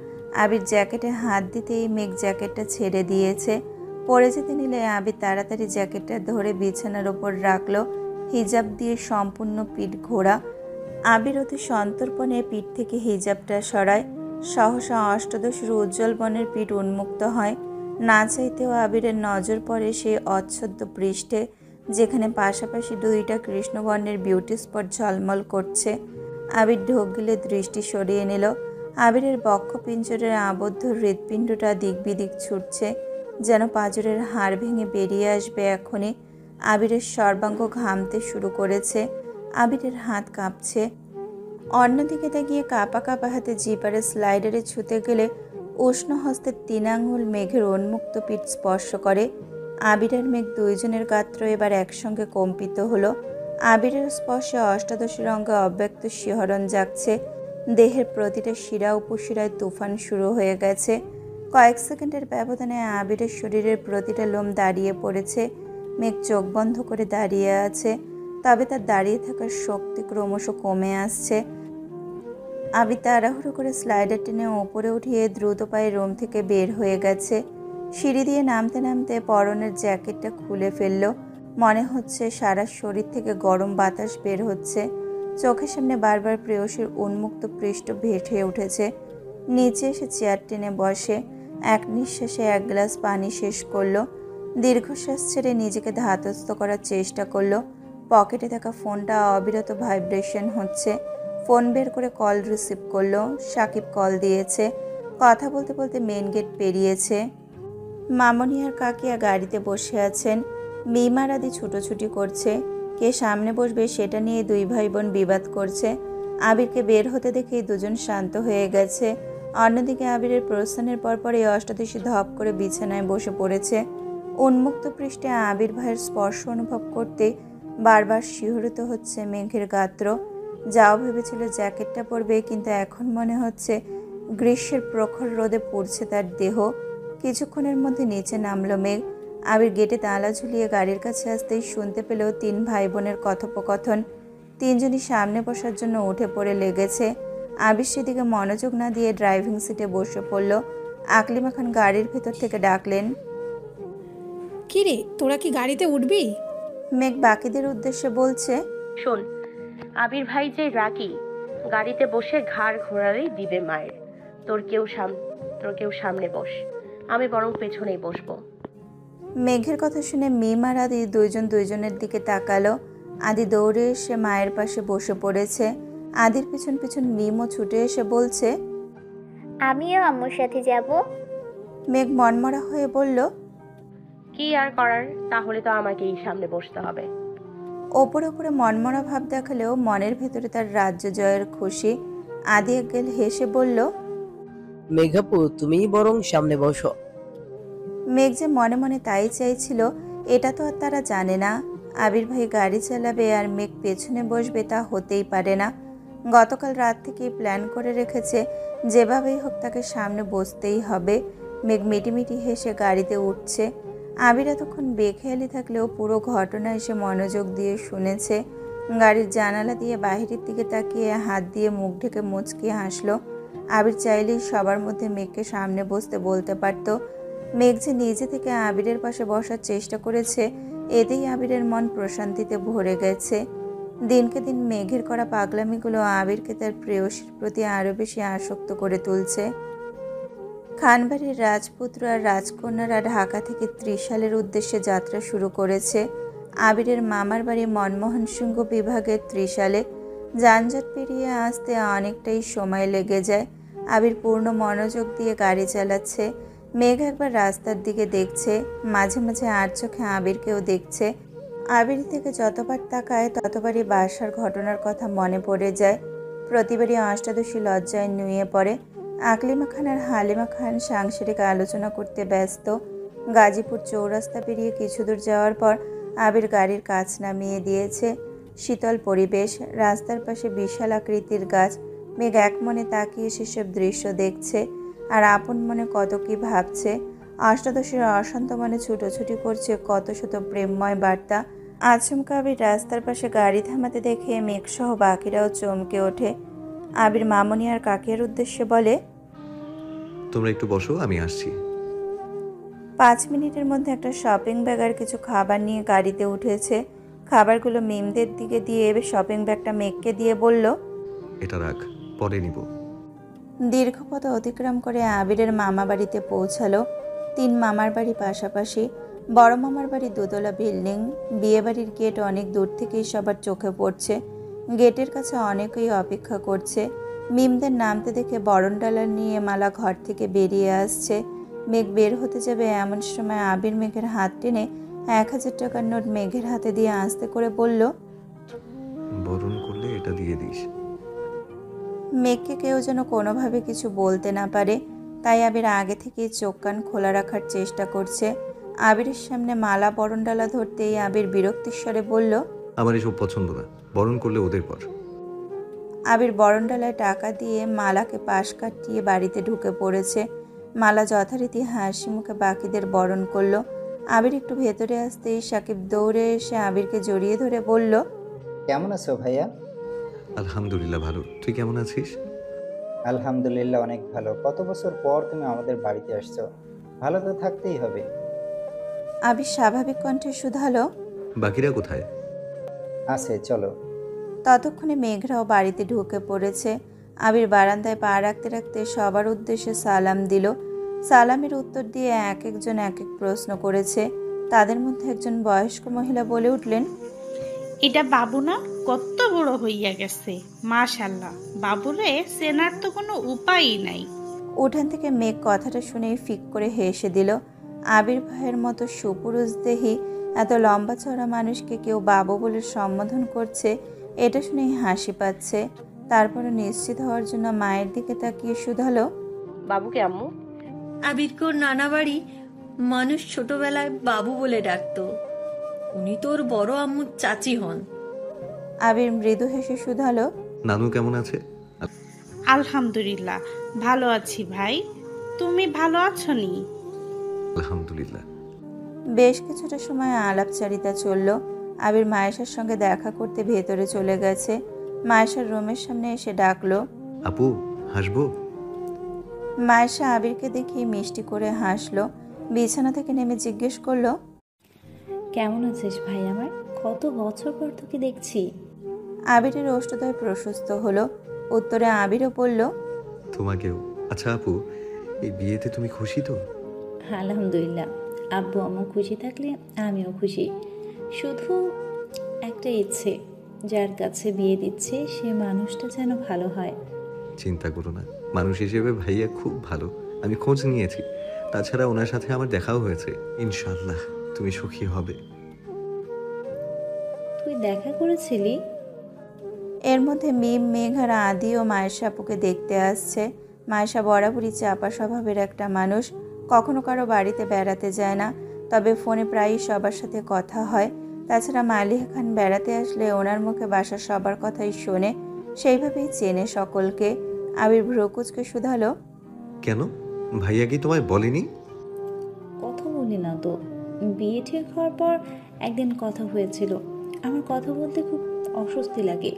আবির জ্যাকেটে হাত দিতেই মেঘ জ্যাকেটটা ছেড়ে দিয়েছে। পরে যেতে নিলে আবির তাড়াতাড়ি জ্যাকেটটা ধরে বিছানার ওপর রাখলো। হিজাব দিয়ে সম্পূর্ণ পিঠ ঘোরা। আবির অতি সন্তর্পণে পিঠ থেকে হিজাবটা সরায়। সহসা অষ্টাদশীর উজ্জ্বল বনের পিঠ উন্মুক্ত হয়। না চাইতেও আবিরের নজর পড়ে সেই অচ্ছদ্য পৃষ্ঠে, যেখানে পাশাপাশি দুইটা কৃষ্ণবর্ণের বিউটি স্পট ঝলমল করছে। আবির ঢোক গিলে দৃষ্টি সরিয়ে নিল। আবিরের বক্ষপিঞ্জরের আবদ্ধ হৃৎপিণ্ডটা দিক বিদিক ছুটছে, যেন পাঁজরের হাড় ভেঙে বেরিয়ে আসবে এখনই। আবিরের সর্বাঙ্গ ঘামতে শুরু করেছে। আবিরের হাত কাঁপছে। অন্যদিকে তাকিয়ে কাঁপা কাঁপা হাতে জিপারে স্লাইডারে ছুতে গেলে উষ্ণ হস্তের 3 আঙুল মেঘের উন্মুক্ত পিঠ স্পর্শ করে। আবির আর মেঘ দুইজনের গাত্র এবার একসঙ্গে কম্পিত হলো। আবিরের স্পর্শে অষ্টাদশী রঙে অব্যক্ত শিহরণ জাগছে। দেহের প্রতিটা শিরা উপশিরায় তুফান শুরু হয়ে গেছে। কয়েক সেকেন্ডের ব্যবধানে আবিরের শরীরের প্রতিটা লোম দাঁড়িয়ে পড়েছে। মেঘ চোখ বন্ধ করে দাঁড়িয়ে আছে, তবে তার দাঁড়িয়ে থাকার শক্তি ক্রমশ কমে আসছে। আবির তাড়াহুড়ো করে স্লাইডার টেনে ওপরে উঠিয়ে দ্রুত পায়ে রুম থেকে বের হয়ে গেছে। সিঁড়ি দিয়ে নামতে নামতে পরনের জ্যাকেটটা খুলে ফেলল। মনে হচ্ছে সারা শরীর থেকে গরম বাতাস বের হচ্ছে। চোখের সামনে বারবার প্রেয়সীর উন্মুক্ত পৃষ্ঠ ভেসে উঠেছে। নিচে এসে চেয়ার টেনে বসে এক নিঃশ্বাসে এক গ্লাস পানি শেষ করলো। দীর্ঘশ্বাস ছেড়ে নিজেকে ধাতস্থ করার চেষ্টা করলো। পকেটে থাকা ফোনটা অবিরত ভাইব্রেশন হচ্ছে। ফোন বের করে কল রিসিভ করলো। সাকিব কল দিয়েছে। কথা বলতে বলতে মেন গেট পেরিয়েছে। মামনি আর কাকিয়া গাড়িতে বসে আছেন। মিমার আদি ছুটোছুটি করছে। কে সামনে বসবে সেটা নিয়ে দুই ভাই বোন বিবাদ করছে। আবিরকে বের হতে দেখেই দুজন শান্ত হয়ে গেছে। অন্যদিকে আবিরের প্রস্থানের পরপরই অষ্টাদশী ধপ করে বিছানায় বসে পড়েছে। উন্মুক্ত পৃষ্ঠে আবির ভাইয়ের স্পর্শ অনুভব করতে বারবার শিহরিত হচ্ছে মেঘের গাত্র। যাও ভেবেছিল জ্যাকেটটা পরবে, কিন্তু এখন মনে হচ্ছে গ্রীষ্মের প্রখর রোদে পুড়ছে তার দেহ। কিছুক্ষণের মধ্যে নিচে নামলো মেঘ। আবির গেটে তালা ঝুলিয়ে গাড়ির কাছে আসতেই শুনতে পেল তিন ভাই বোনের কথোপকথন। তিনজনই সামনে বসার জন্য উঠে পড়ে লেগেছে। আবির সেদিকে মনোযোগ না দিয়ে ড্রাইভিং সিটে বসে পড়ল। আকলিমা খান গাড়ির ভেতর থেকে ডাকলেন, কিরে তোরা কি গাড়িতে উঠবি? মেঘ বাকিদের উদ্দেশ্যে বলছে, শোন, আবির ভাই যে রাগী, গাড়িতে বসে ঘাড় ঘোরালেই দিবে মায়ের। তোর কেউ সামনে বস, আমি বরং পেছনেই বসবো। মেঘের কথা শুনে মিম আর আদি দুইজন দুইজনের দিকে তাকালো। আদি দৌড়ে এসে মায়ের পাশে বসে পড়েছে। আদির পিছন পিছন মিমও ছুটে এসে বলছে, আমিও আম্মুর সাথে যাব। মেঘ মনমরা হয়ে বলল, কি আর করার, তাহলে তো আমাকেই সামনে বসতে হবে। ওপরে ওপরে মনমরা ভাব দেখালেও মনের ভেতরে তার রাজ্য জয়ের খুশি। আদি একগেল হেসে বলল, মেঘাপু তুমিই বরং সামনে বসো। মেঘ যে মনে মনে তাই চাইছিল, এটা তো আর তারা জানে না। আবির ভাই গাড়ি চালাবে আর মেঘ পেছনে বসবে, তা হতেই পারে না। গতকাল রাত থেকেই প্ল্যান করে রেখেছে, যেভাবেই হোক তাকে সামনে বসতেই হবে। মেঘ মিটিমিটি হেসে গাড়িতে উঠছে। আবির এতক্ষণ বেখেয়ালি থাকলেও পুরো ঘটনা এসে মনোযোগ দিয়ে শুনেছে। গাড়ির জানালা দিয়ে বাহিরের দিকে তাকিয়ে হাত দিয়ে মুখ ঢেকে মুচকিয়ে হাসলো। আবির চাইলেই সবার মধ্যে মেঘকে সামনে বসতে বলতে পারত। মেঘ যে নিজে থেকে আবিরের পাশে বসার চেষ্টা করেছে, এতেই আবিরের মন প্রশান্তিতে ভরে গেছে। দিনকে দিন মেঘের করা পাগলামিগুলো আবিরকে তার প্রেয়সীর প্রতি আরও বেশি আসক্ত করে তুলছে। খানবাড়ির রাজপুত্র আর রাজকন্যারা ঢাকা থেকে ত্রিশালের উদ্দেশ্যে যাত্রা শুরু করেছে। আবিরের মামার বাড়ি মনমোহন সিংহ বিভাগের ত্রিশালে। যানজট পেরিয়ে আসতে অনেকটাই সময় লেগে যায়। আবির পূর্ণ মনোযোগ দিয়ে গাড়ি চালাচ্ছে। মেঘ একবার রাস্তার দিকে দেখছে, মাঝে মাঝে আর চোখে আবিরকেও দেখছে। আবির থেকে যতবার তাকায় ততবারই বাসার ঘটনার কথা মনে পড়ে যায়। প্রতিবারই অষ্টাদশী লজ্জায় নুয়ে পড়ে। আকলিমা খান আর হালিমা খান সাংসারিক আলোচনা করতে ব্যস্ত। গাজীপুর চৌরাস্তা পেরিয়ে কিছু দূর যাওয়ার পর আবির গাড়ির কাছ নামিয়ে দিয়েছে। শীতল পরিবেশ, রাস্তার পাশে বিশাল আকৃতির গাছ। মেঘ এক মনে তাকিয়ে সেসব দৃশ্য দেখছে আর আপন মনে কত কি ভাবছে। অষ্টাদশীর অশান্ত মনে ছুটোছুটি করছে কত শত প্রেমময় বার্তা। আচমকা আবির রাস্তার পাশে গাড়ি থামাতে দেখে মেঘসহ বাকিরাও চমকে ওঠে। আবির মামনি আর কাকিয়ার উদ্দেশ্যে বলে, তোমরা একটু বসো, আমি আসছি। 5 মিনিটের মধ্যে একটা শপিং ব্যাগ আর কিছু খাবার নিয়ে গাড়িতে উঠেছে। খাবারগুলো মিমদের দিকে দিয়ে শপিং ব্যাগটা মেঘকে দিয়ে বলল, এটা রাখ, পরে নিব। দীর্ঘ পথ অতিক্রম করে আবিরের মামা বাড়িতে পৌঁছালো। 3 মামার বাড়ি পাশাপাশি। বড় মামার বাড়ি দোতলা বিল্ডিং। বিয়েবাড়ির গেট অনেক দূর থেকেই সবার চোখে পড়ছে। গেটের কাছে অনেকেই অপেক্ষা করছে। মিমদের নামতে দেখে বরণডালা নিয়ে মালা ঘর থেকে বেরিয়ে আসছে। মেঘ বের হতে যাবে এমন সময় আবির মেঘের হাত টেনে 1000 টাকার নোট মেঘের হাতে দিয়ে আস্তে করে বলল, বরণ করলে এটা দিয়ে দিস। মেঘকে কেউ যেন কোনোভাবে কিছু বলতে না পারে, তাই আবির আগে থেকেই চোখ কান খোলা রাখার চেষ্টা করছে। আবিরের সামনে মালা বরণডালা ধরতেই আবির বিরক্তির স্বরে বলল, আমার এসব পছন্দ না, বরণ করলে ওদের পর। আবির বরণডালায় টাকা দিয়ে মালাকে পাশ কাটিয়ে বাড়িতে ঢুকে পড়েছে। মালা যথারীতি হাসি মুখে বাকিদের বরণ করলো। আবির একটু ভেতরে আসতেই সাকিব দৌড়ে এসে আবিরকে জড়িয়ে ধরে বলল, কেমন আছো ভাইয়া? আলহামদুলিল্লাহ ভালো, তুই কেমন আছিস? আলহামদুলিল্লাহ অনেক ভালো। কত বছর পর তুমি আমাদের বাড়িতে আসছো, ভালো তো থাকতেই হবে। আবির স্বাভাবিক কণ্ঠে শুধালো, বাকিরা কোথায়? আছে, চলো। ততক্ষণে মেঘরাও বাড়িতে ঢুকে পড়েছে। আবির বারান্দায় পা রাখতে রাখতে সবার উদ্দেশ্যে সালাম দিল। সালামের উত্তর দিয়ে এক একজন এক এক প্রশ্ন করেছে। তাদের মধ্যে একজন বয়স্ক মহিলা বলে উঠলেন, এটা বাবু না? কত বড় হইয়া গেছে, মাশাল্লাহ। বাবুরে চেনার তো কোনো উপায়ই নাই। উঠান থেকে মেঘ কথাটা শুনেই ফিক করে হেসে দিল। আবির ভাইয়ের মতো সুপুরুষ দেহি এত লম্বা চড়া মানুষকে কেউ বাবু বলে সম্বোধন করছে, এটা শুনেই হাসি পাচ্ছে। তারপরে নিশ্চিত হওয়ার জন্য মায়ের দিকে তাকিয়ে শুধালো, বাবুকে আম্মু? আবিরকে নানা বাড়ি মানুষ ছোটবেলায় বাবু বলে ডাকতো। উনি তোর বড় আম্মুর চাচি হন। আবির মৃদু হেসে শুধালো, নানু কেমন আছে? আলহামদুলিল্লাহ ভালো আছি ভাই, তুমি ভালো আছো নি? আলহামদুলিল্লাহ। বেশ কিছুটা সময় আলাপচারিতা চলল। আবির মায়েশার সঙ্গে দেখা করতে ভেতরে চলে গেছে। মায়েশার রুমের সামনে এসে ডাকলো, আপু হাসবো? মায়েশা আবিরকে দেখে মিষ্টি করে হাসলো। বিছানা থেকে নেমে জিজ্ঞেস করলো, কেমন আছিস ভাই আমার? কত বছর পর তোকে দেখছি। আবিরের ওষ্ঠদ্বয় প্রশস্ত হলো। উত্তরে আবিরও বলল, তোমাকেও। আচ্ছা আপু, এই বিয়েতে তুমি খুশি তো? আলহামদুলিল্লাহ, আব্বু আম্মু খুশি থাকলে আমিও খুশি। শুধু একটা ইচ্ছে, যার কাছে বিয়ে দিচ্ছে সে মানুষটা যেন ভালো হয়। চিন্তা করো না, মানুষ হিসেবে ভাইয়া খুব ভালো। আমি খোঁজ নিয়েছি, তাছাড়া ওনার সাথে আমার দেখাও হয়েছে। ইনশাআল্লাহ তুমি সুখী হবে। তুই দেখা করেছিলি? এর মধ্যে মিম, মেঘ আর আদি ও মায়েশা আপুকে দেখতে আসছে। মায়েশা বরাবরই চাপা স্বভাবের একটা মানুষ, কখনো কারো বাড়িতে বেড়াতে যায় না, তবে ফোনে প্রায়ই সবার সাথে কথা হয়। তাছাড়া মালিহা খান বেড়াতে আসলে ওনার মুখে বাসার সবার কথাই শোনে, সেইভাবেই চেনে সকলকে। আবির ভ্রকুচকে শুধালো, কেন, ভাইয়া কি তোমায় বলেনি? কথা বলি না তো। বিয়ে ঠিক হওয়ার পর একদিন কথা হয়েছিল। আমার কথা বলতে খুব অস্বস্তি লাগে।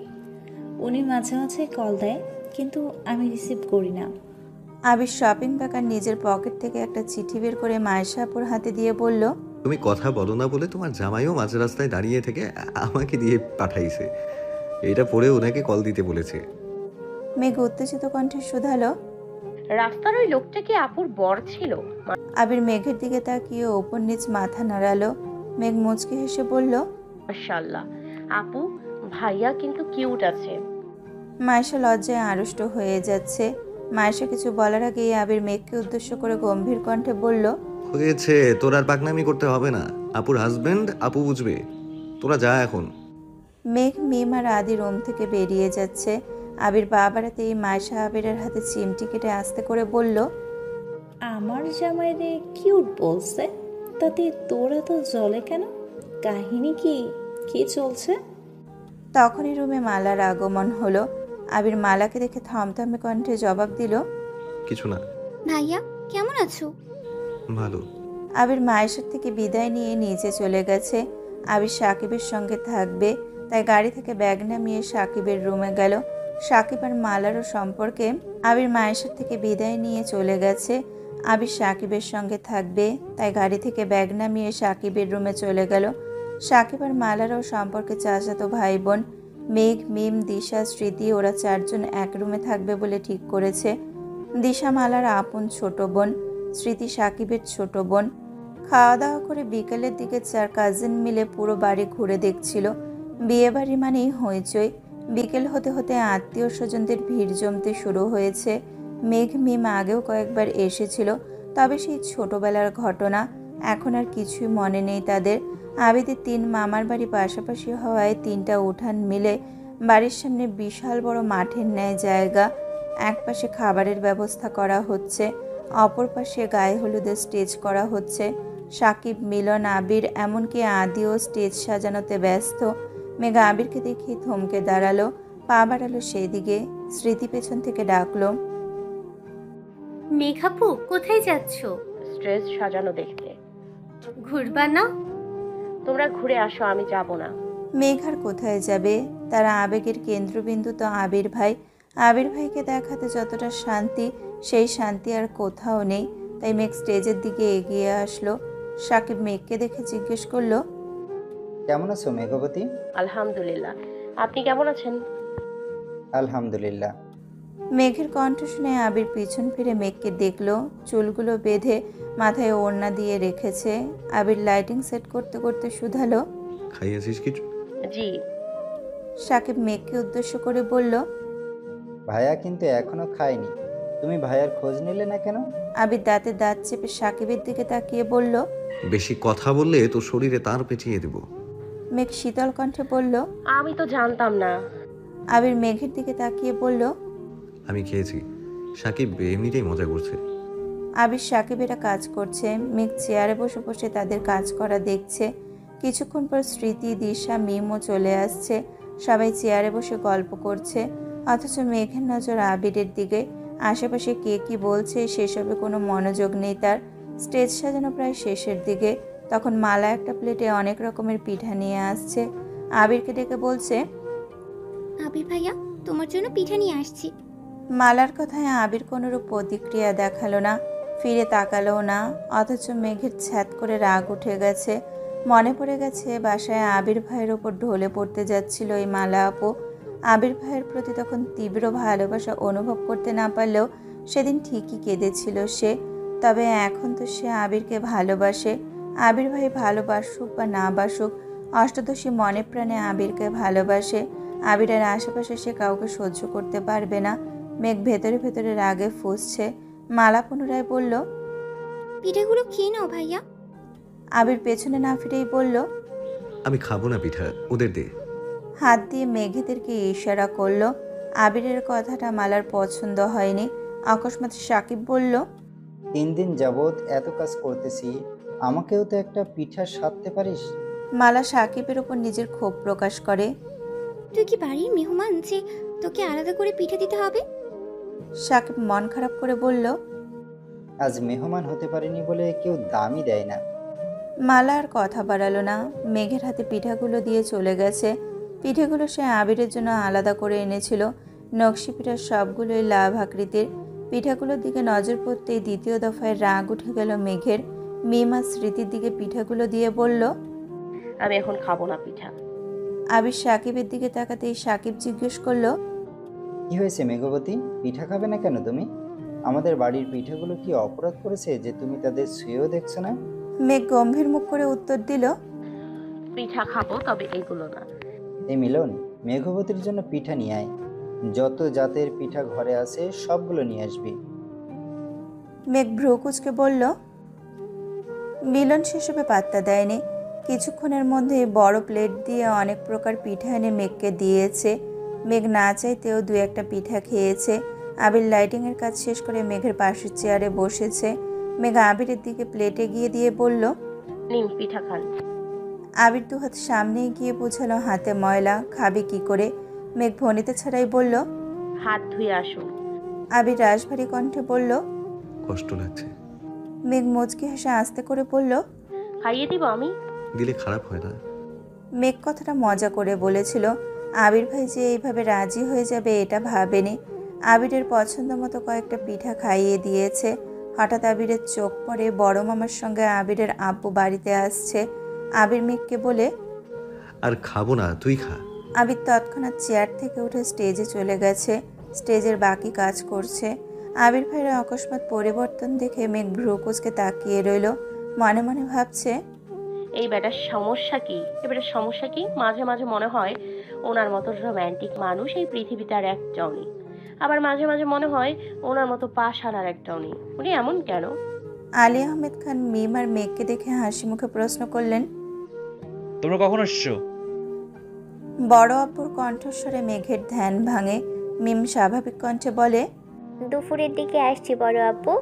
উনি মাঝে মাঝে কল দেয়, কিন্তু আমি রিসিভ করি না। আবির শপিং ব্যাগ আর নিজের পকেট থেকে একটা চিঠি বের করে মায়েশা আপুর হাতে দিয়ে বলল, তুমি কথা বলো না বলে তোমার জামাইও মাঝ রাস্তায় দাঁড়িয়ে থেকে আমাকে দিয়ে পাঠাইছে। এটা পড়ে ওনাকে কল দিতে বলেছে। মেঘ উত্তেজিত কণ্ঠে শুধালো, রাস্তার ওই লোকটা কি আপুর বর ছিল? আবির মেঘের দিকে তাকিয়ে ওপর নিচ মাথা নাড়ালো। মেঘ মুচকি হেসে বলল, মাশাআল্লাহ আপু, ভাইয়া কিন্তু কিউট আছে। মায়েশা লজ্জায় আড়ষ্ট হয়ে যাচ্ছে। মায়েশা কিছু বলার আগেই আবির মেঘকে উদ্দেশ্য করে গম্ভীর কণ্ঠে বলল, হয়েছে, তোর আর পাকনামি করতে হবে না। আপুর হাজবেন্ড আপু বুঝবে, তোরা যা এখন। মেঘ, মিম আর আদি রুম থেকে বেরিয়ে যাচ্ছে। আবির পা বাড়াতেই মায়েশা আবিরের হাতে চিমটি কেটে আস্তে করে বলল, আমার জামাইরে কিউট বলছে, তাতে তোরা তো জলে কেন? কাহিনী কি? কি চলছে? তখনই রুমে মালার আগমন হলো। আবির মালাকে দেখে থমথমে কণ্ঠে জবাব দিল, কিছু না। ভাইয়া কেমন আছো? ভালো। আবির মায়েশার থেকে বিদায় নিয়ে নিচে চলে গেছে। আবির সাকিবের সঙ্গে থাকবে, তাই গাড়ি থেকে ব্যাগ নামিয়ে সাকিবের রুমে গেল। সাকিব আর মালারও সম্পর্কে আবির মায়েশার থেকে বিদায় নিয়ে চলে গেছে। আবির সাকিবের সঙ্গে থাকবে, তাই গাড়ি থেকে ব্যাগ নামিয়ে সাকিবের রুমে চলে গেল। সাকিব আর মালারও সম্পর্কে চাচাতো ভাই বোন। মেঘ, মিম, দিশা, স্মৃতি ওরা চারজন এক রুমে থাকবে বলে ঠিক করেছে। দিশা মালার আপন ছোট বোন, স্মৃতি সাকিবের ছোট বোন। খাওয়া দাওয়া করে বিকেলের দিকে চার কাজিন মিলে পুরো বাড়ি ঘুরে দেখছিল। বিয়ে বাড়ি মানেই হইচই। বিকেল হতে হতে আত্মীয় স্বজনদের ভিড় জমতে শুরু হয়েছে। মেঘ, মিম আগেও কয়েকবার এসেছিল, তবে সেই ছোটবেলার ঘটনা, এখন আর কিছুই মনে নেই তাদের। আবিদের 3 মামার বাড়ি পাশাপাশি হওয়ায় 3টা উঠান মিলে বাড়ির সামনে বিশাল বড় মাঠের ন্যায় জায়গা। এক পাশে খাবারের ব্যবস্থা করা হচ্ছে, অপর পাশে গায়ে হলুদের স্টেজ করা হচ্ছে। সাকিব, মিলন, আবির এমনকি আদিও স্টেজ সাজানোতে ব্যস্ত। মেঘা আবিরকে দেখে থমকে দাঁড়ালো, পা বাড়ালো সেই দিকে। স্মৃতি পেছন থেকে ডাকলো, মেঘাপু কোথায় যাচ্ছ? স্ট্রেস সাজানো দেখতে। ঘুরবা না? তোমরা ঘুরে আসো, আমি যাব না। মেঘার কোথায় যাবে? তারা আবেগের কেন্দ্রবিন্দু তো আবির ভাই। আবির ভাইকে দেখাতে যতটা শান্তি, সেই শান্তি আর কোথাও নেই। তাই মেঘ স্টেজের দিকে এগিয়ে আসলো। সাকিব মেঘকে দেখে জিজ্ঞেস করলো, কেমন আছো মেঘবতী? আলহামদুলিল্লাহ, আপনি কেমন আছেন? আলহামদুলিল্লাহ। মেঘের কণ্ঠ শুনে আবির পিছন ফিরে মেঘকে দেখলো। চুলগুলো বেঁধে মাথায় ওড়না দিয়ে রেখেছে। আবির লাইটিং সেট করতে করতে শুধালো, খাইয়েছিস কিছু? জি। সাকিব মেঘকে উদ্দেশ্য করে বলল, ভাইয়া কিন্তু এখনো খায়নি, তুমি ভাইয়ার খোঁজ নিলে না কেন? আবির দাঁতে দাঁত চেপে সাকিবের দিকে তাকিয়ে বলল, বেশি কথা বললে তোর শরীরে তার পেঁচিয়ে দেব। মেঘ শীতল কণ্ঠে বলল, আমি তো জানতাম না। আবির মেঘের দিকে তাকিয়ে বলল, আমি খেয়েছি। সাকিব এমনিতেই মজা করছে। আবির সাকিবেরা কাজ করছে। মেঘ চেয়ারে বসে বসে তাদের কাজ করা দেখছে। কিছুক্ষণ পর স্মৃতি, দিশা, মিমও চলে আসছে। সবাই চেয়ারে বসে গল্প করছে, অথচ মেঘের নজর আবিরের দিকে। আশেপাশে কে কি বলছে সেসবে কোনো মনোযোগ নেই তার। স্টেজ সাজানো প্রায় শেষের দিকে। তখন মালা একটা প্লেটে অনেক রকমের পিঠা নিয়ে আসছে। আবিরকে ডেকে বলছে, আবির ভাইয়া তোমার জন্য পিঠা নিয়ে আসছি। মালার কথায় আবির কোনোরূপ প্রতিক্রিয়া দেখালো না, ফিরে তাকালো না। অথচ মেঘের ছ্যাদ করে রাগ উঠে গেছে। মনে পড়ে গেছে বাসায় আবির ভাইয়ের ওপর ঢলে পড়তে যাচ্ছিল এই মালা আপু। আবির ভাইয়ের প্রতি তখন তীব্র ভালোবাসা অনুভব করতে না পারলেও সেদিন ঠিকই কেঁদেছিল সে। তবে এখন তো সে আবিরকে ভালোবাসে। আবির ভাই ভালোবাসুক বা না বাসুক, অষ্টাদশী মনে প্রাণে আবিরকে ভালোবাসে। আবিরের আশেপাশে সে কাউকে সহ্য করতে পারবে না। মেঘ ভেতরে ভেতরে রাগে ফুঁসছে। মালা পুনরায় বলল, পিঠাগুলো খেয়ে নাও ভাইয়া। আবির পেছনে না ফিরেই বলল, আমি খাবো না পিঠা, ওদের দে। হাত দিয়ে মেঘেদেরকে ইশারা করলো। আবিরের কথাটা মালার পছন্দ হয়নি। অকস্মাৎ সাকিব বলল, 3 দিন যাবৎ এত কাজ করতেছি, আমাকেও তো একটা পিঠা সাধতে পারিস? মালা সাকিবের উপর নিজের ক্ষোভ প্রকাশ করে। তুই কি বাড়ির মেহমান যে তোকে আলাদা করে পিঠা দিতে হবে? সাকিব মন খারাপ করে বলল, আজ মেহমান হতে পারিনি বলে কেউ দামই দেয় না। মালা আর কথা বাড়ালো না। মেঘের হাতে পিঠাগুলো দিয়ে চলে গেছে। পিঠেগুলো সে আবিরের জন্য আলাদা করে এনেছিল। নকশি পিঠার সবগুলোই লাভ আকৃতির। পিঠাগুলোর দিকে নজর পড়তেই দ্বিতীয় দফায় রাগ উঠে গেল মেঘের। মিমা স্মৃতির দিকে পিঠাগুলো দিয়ে বলল, আমি এখন খাবো না পিঠা। আবির সাকিবের দিকে তাকাতেই সাকিব জিজ্ঞেস করলো, কি হয়েছে মেঘবতী, পিঠা খাবে না কেন তুমি? আমাদের বাড়ির পিঠাগুলো কি অপরাধ করেছে যে তুমি তাদের ছুঁয়েও দেখছো না? মেঘ গম্ভীর মুখ করে উত্তর দিল, পিঠা খাবো, তবে এগুলো না। এই মিলন, মেঘবতীর জন্য পিঠা নিয়ে আয়। যত জাতের পিঠা ঘরে আছে সবগুলো নিয়ে আসবি। মেঘ ভ্রু কুচকে বলল। মিলন সেসবে পাত্তা দেয়নি। কিছুক্ষণের মধ্যে বড় প্লেট দিয়ে অনেক প্রকার পিঠা এনে মেঘকে দিয়েছে। মেঘ না চাইতেও 2-1টা পিঠা খেয়েছে। আবির লাইটিংয়ের কাজ শেষ করে মেঘের পাশের চেয়ারে বসেছে। মেঘ আবিরের দিকে প্লেটে গিয়ে দিয়ে বলল, নিন পিঠা খান। আবির 2 হাত সামনে গিয়ে বোঝালো হাতে ময়লা, খাবে কি করে। মেঘ ভনিতে ছাড়াই বলল, হাত ধুয়ে আসুন। আবির রাশভারী কণ্ঠে বলল, কষ্ট লাগছে। মেঘ মুচকি হেসে আস্তে করে বলল, খাইয়ে দিব আমি। দিলে খারাপ হয় না। মেঘ কথাটা মজা করে বলেছিল। আবির ভাই যে এইভাবে রাজি হয়ে যাবে এটা ভাবেনি। আবিরের পছন্দ মতো কয়েকটা পিঠা খাইয়ে দিয়েছে। হঠাৎ আবিরের চোখ পড়ে বড় মামার সঙ্গে আবিরের আব্বু বাড়িতে আসছে। আবির মেঘকে বলে, আর খাবো না, তুই খা। আবির তৎক্ষণাৎ চেয়ার থেকে উঠে স্টেজে চলে গেছে। স্টেজের বাকি কাজ করছে। আবির ভাইয়ের অকস্মাৎ পরিবর্তন দেখে মেঘ ভ্রুকুচকে তাকিয়ে রইল। মনে মনে ভাবছে, এই বেটার সমস্যা কি? এবারের সমস্যা কি? মাঝে মাঝে মনে হয় ওনার মতো রোম্যান্টিক মানুষ এই পৃথিবীতে আর একটাও নেই। আবার মাঝে মাঝে মনে হয় ওনার মতো পাশার আর একটাও নেই। উনি এমন কেন? আলী আহমেদ খান মিম আর মেঘকে দেখে হাসি মুখে প্রশ্ন করলেন, তোমরা কখন এসছো? বড় আব্বুর কণ্ঠস্বরে মেঘের ধ্যান ভাঙে। মিম স্বাভাবিক কণ্ঠে বলে, দুপুরের দিকে আসছি বড় আব্বু।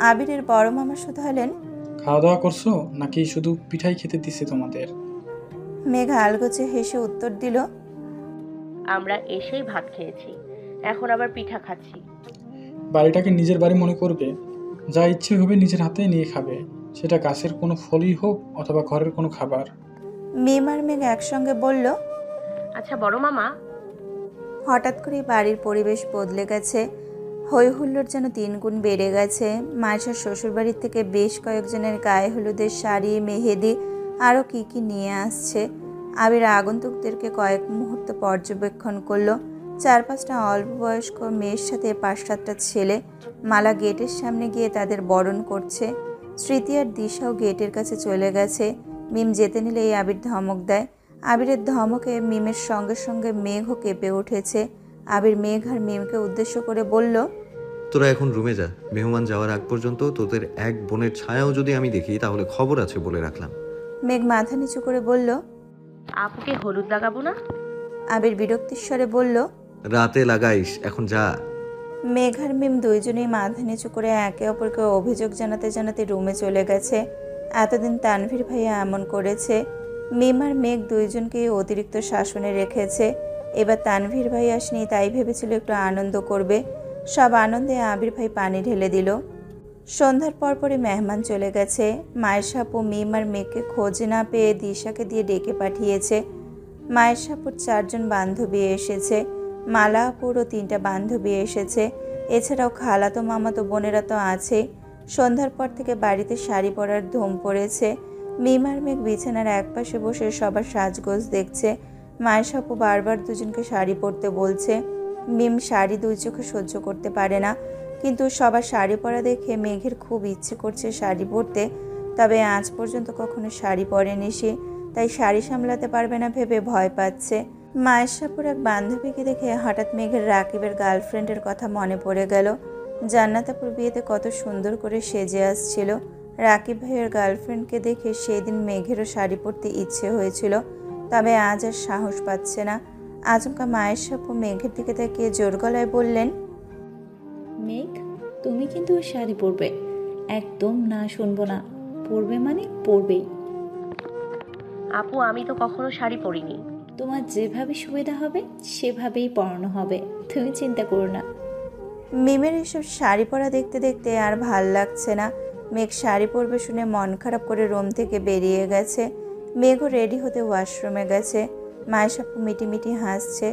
আবিরের বড় মামা শুধালেন, খাওয়া দাওয়া করছো নাকি শুধু পিঠাই খেতে দিছে তোমাদের? মেঘা আলগোছে হেসে উত্তর দিল, আমরা এসেই ভাত খেয়েছি, এখন আবার পিঠা খাচ্ছি। বাড়িটাকে নিজের বাড়ি মনে করবে, যা ইচ্ছে হবে নিজের হাতে নিয়ে খাবে, সেটা গাছের কোনো ফলই হোক অথবা ঘরের কোনো খাবার। মিম আর মেঘ একসঙ্গে বলল, আচ্ছা বড় মামা। হঠাৎ করে বাড়ির পরিবেশ বদলে গেছে, হই হুল্লোড় যেন 3 গুণ বেড়ে গেছে। মায়েশার শ্বশুরবাড়ির থেকে বেশ কয়েকজনের গায়ে হলুদের শাড়ি, মেহেদি আরও কি কি নিয়ে আসছে। আবির আগন্তুকদেরকে কয়েক মুহূর্ত পর্যবেক্ষণ করলো। 4-5টা অল্প বয়স্ক মেয়ের সাথে 5-7টা ছেলে। মালা গেটের সামনে গিয়ে তাদের বরণ করছে। স্মৃতি আর দিশাও গেটের কাছে চলে গেছে। মিম যেতে নিলেই আবির ধমক দেয়। আবিরের ধমকে মিমের সঙ্গে সঙ্গে মেঘও কেঁপে উঠেছে। আবির মেঘ আর মিমকে উদ্দেশ্য করে বলল, তোরা এখন রুমে যা, মেহমান যাওয়ার আগ পর্যন্ত তোদের এক বোনের ছায়াও যদি আমি দেখি তাহলে খবর আছে বলে রাখলাম। মেঘ মাথা নিচু করে বলল, আপুকে হলুদ লাগাবো না? আবির বিরক্তির স্বরে বলল, রাতে লাগাইস, এখন যা। মেঘ আর মিম দুইজনেই মাথা নিচু করে একে অপরকে অভিযোগ জানাতে জানাতে রুমে চলে গেছে। এতদিন তানভীর ভাইয়া এমন করেছে। মিম আর মেঘ দুইজনকেই অতিরিক্ত শাসনে রেখেছে। এবার তানভীর ভাই আসেনি, তাই ভেবেছিল একটু আনন্দ করবে। সব আনন্দে আবির ভাই পানি ঢেলে দিল। সন্ধ্যার পরপরই মেহমান চলে গেছে। মায়েশা আপু মিম আর মেঘকে খোঁজে না পেয়ে দিশাকে দিয়ে ডেকে পাঠিয়েছে। মায়েশা আপুর 4 জন বান্ধবী এসেছে। মালা আপুরও 3টা বান্ধবী এসেছে। এছাড়াও খালাতো মামাতো বোনেরা তো আছেই। সন্ধ্যার পর থেকে বাড়িতে শাড়ি পরার ধুম পড়েছে। মিম আর মেঘ বিছানার একপাশে বসে সবার সাজগোজ দেখছে। মায়েশা আপু বারবার দুজনকে শাড়ি পরতে বলছে। মিম শাড়ি 2 চোখে সহ্য করতে পারে না, কিন্তু সবার শাড়ি পরা দেখে মেঘের খুব ইচ্ছে করছে শাড়ি পরতে। তবে আজ পর্যন্ত কখনো শাড়ি পরেনি সে, তাই শাড়ি সামলাতে পারবে না ভেবে ভয় পাচ্ছে। মায়েশাপুর এক বান্ধবীকে দেখে হঠাৎ মেঘের রাকিবের গার্লফ্রেন্ডের কথা মনে পড়ে গেল। জান্নাতাপুর বিয়েতে কত সুন্দর করে সেজে আসছিল। রাকিব ভাইয়ের গার্লফ্রেন্ডকে দেখে সেদিন মেঘেরও শাড়ি পরতে ইচ্ছে হয়েছিল, তবে আজ আর সাহস পাচ্ছে না। আচমকা মায়েশাপু মেঘের দিকে তাকিয়ে জোর গলায় বললেন, মেঘ, তুমি কিন্তু শাড়ি পরবে। একদম না শুনবো না, পরবে মানে পরবেই। আপু আমি তো কখনো শাড়ি পরিনি। তোমার যেভাবে সুবিধা হবে সেভাবেই পরানো হবে, তুমি চিন্তা করো না। মিমের এসব শাড়ি পরা দেখতে দেখতে আর ভাল লাগছে না। মেঘ শাড়ি পরবে শুনে মন খারাপ করে রুম থেকে বেরিয়ে গেছে। মেঘও রেডি হতে ওয়াশরুমে গেছে। মায়েশাপু মিটিমিটি হাসছে।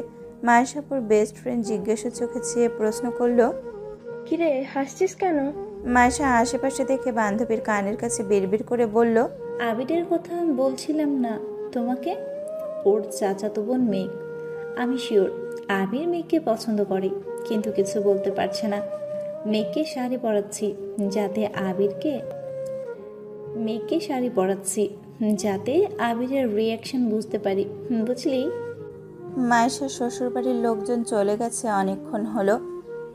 মায়েশাপুর বেস্ট ফ্রেন্ড জিজ্ঞাসা চোখে চেয়ে প্রশ্ন করলো, কিরে হাসছিস কেন? মায়েশা আশেপাশে দেখে বান্ধবীর কানের কাছে বিড়বিড় করে বলল, আবিরের কথা বলছিলাম না তোমাকে, ওর চাচাতো বোন মেঘ। আমি শিওর আবির মেঘকে পছন্দ করে, কিন্তু কিছু বলতে পারছে না। মেঘকে শাড়ি পরাচ্ছি যাতে আবিরের রিয়াকশন বুঝতে পারি, বুঝলি? মায়েশার শ্বশুরবাড়ির লোকজন চলে গেছে অনেকক্ষণ হলো,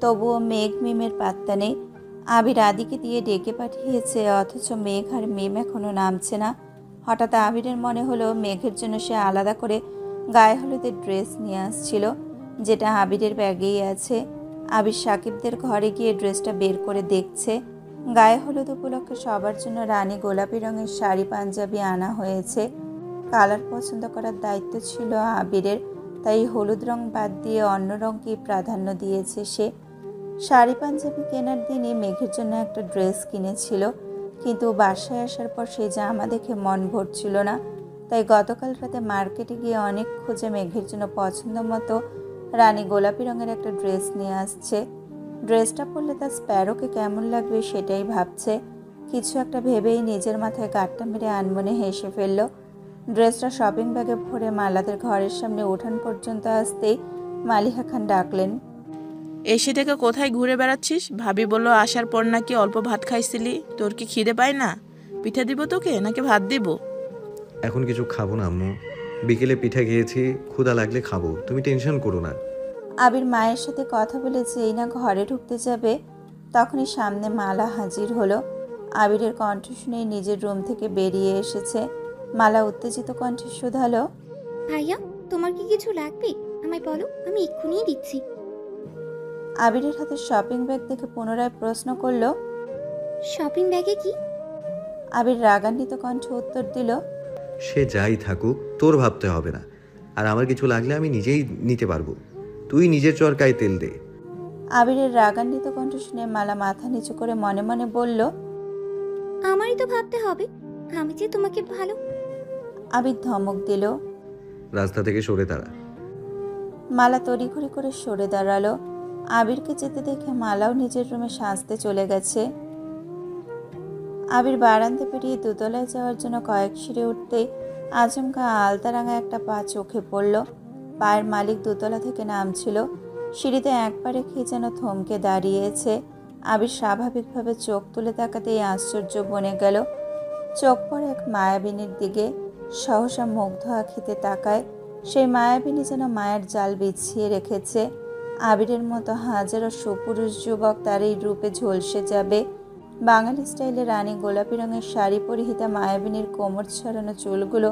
তবুও মেঘ মিমের পাত্তা নেই। আবির আদিকে দিয়ে ডেকে পাঠিয়েছে, অথচ মেঘ আর মিম এখনো নামছে না। হঠাৎ আবিরের মনে হলো মেঘের জন্য সে আলাদা করে গায়ে হলুদের ড্রেস নিয়ে আসছিল, যেটা আবিরের ব্যাগেই আছে। আবির সাকিবদের ঘরে গিয়ে ড্রেসটা বের করে দেখছে। গায়ে হলুদ উপলক্ষে সবার জন্য রানী গোলাপি রঙের শাড়ি পাঞ্জাবি আনা হয়েছে। কালার পছন্দ করার দায়িত্ব ছিল আবিরের, তাই হলুদ রং বাদ দিয়ে অন্য রঙকেই প্রাধান্য দিয়েছে সে। শাড়ি পাঞ্জাবি কেনার দিনই মেঘের জন্য একটা ড্রেস কিনেছিল, কিন্তু বাসায় আসার পর সেই জামা দেখে মন ভরছিল না। তাই গতকাল রাতে মার্কেটে গিয়ে অনেক খুঁজে মেঘের জন্য পছন্দ মতো রানী গোলাপি রঙের একটা ড্রেস নিয়ে আসছে। ড্রেসটা পরলে তার স্প্যারোকে কেমন লাগবে সেটাই ভাবছে। কিছু একটা ভেবেই নিজের মাথায় গাঁটটা মেরে আনমনে হেসে ফেলল। ড্রেসটা শপিং ব্যাগে ভরে মালাদের ঘরের সামনে উঠান পর্যন্ত আসতেই মালিহা খান ডাকলেন, এসে থেকে কোথায় ঘুরে বেড়াচ্ছিস? ভাবি বললো আসার পর নাকি অল্প ভাত খাইছিলি, তোর কি খিদে পায় না? পিঠা দিব তোকে নাকি ভাত দিব? এখন কিছু খাবো না আম্মু, বিকেলে পিঠা খেয়েছি, ক্ষুধা লাগলে খাবো, তুমি টেনশন করো না। আবির মায়ের সাথে কথা বলে যেই না ঘরে ঢুকতে যাবে, তখনই সামনে মালা হাজির হলো। আবিরের কণ্ঠ শুনেই নিজের রুম থেকে বেরিয়ে এসেছে। মালা উত্তেজিত কণ্ঠে শুধালো, ভাইয়া তোমার কি কিছু লাগবে? আমায় বলো, আমি এক্ষুনি দিচ্ছি। আবিরের হাতে শপিং ব্যাগ দেখে পুনরায় প্রশ্ন করলো, শপিং ব্যাগে কি? আবির রাগান্বিত কণ্ঠে উত্তর দিল, সে যাই থাকুক তোর ভাবতে হবে না, আর আমার কিছু লাগলে আমি নিজেই নিতে পারবো। তুই নিজের চরকায় তেল দে। আবিরের রাগান্বিত কণ্ঠ শুনে মালা মাথা নিচু করে মনে মনে বলল, আমারই তো ভাবতে হবে, আমি যে তোমাকে ভালো। আবির ধমক দিল। রাস্তা থেকে সরে দাঁড়া। মালা তড়িঘড়ি করে সরে দাঁড়ালো। আবিরকে যেতে দেখে মালাও নিজের রুমে সাজতে চলে গেছে। আবির বারান্দা পেরিয়ে দোতলায় যাওয়ার জন্য কয়েক সিঁড়ি উঠতে আচমকা আলতারাঙা একটা পা চোখে পড়ল। পায়ের মালিক দোতলা থেকে নামছিল। সিঁড়িতে একবারে খেয়ে যেন থমকে দাঁড়িয়েছে। আবির স্বাভাবিকভাবে চোখ তুলে তাকাতেই আশ্চর্য বনে গেল। চোখ পড়ে এক মায়াবিনীর দিকে। সহসা মুগ্ধ আখিতে তাকায়। সেই মায়াবিনী যেন মায়ের জাল বিছিয়ে রেখেছে। আবিরের মতো হাজারো সুপুরুষ যুবক তার এই রূপে ঝলসে যাবে। বাঙালি স্টাইলে রানী গোলাপি রঙের শাড়ি পরিহিতা মায়াবিনীর কোমর ছড়ানো চুলগুলো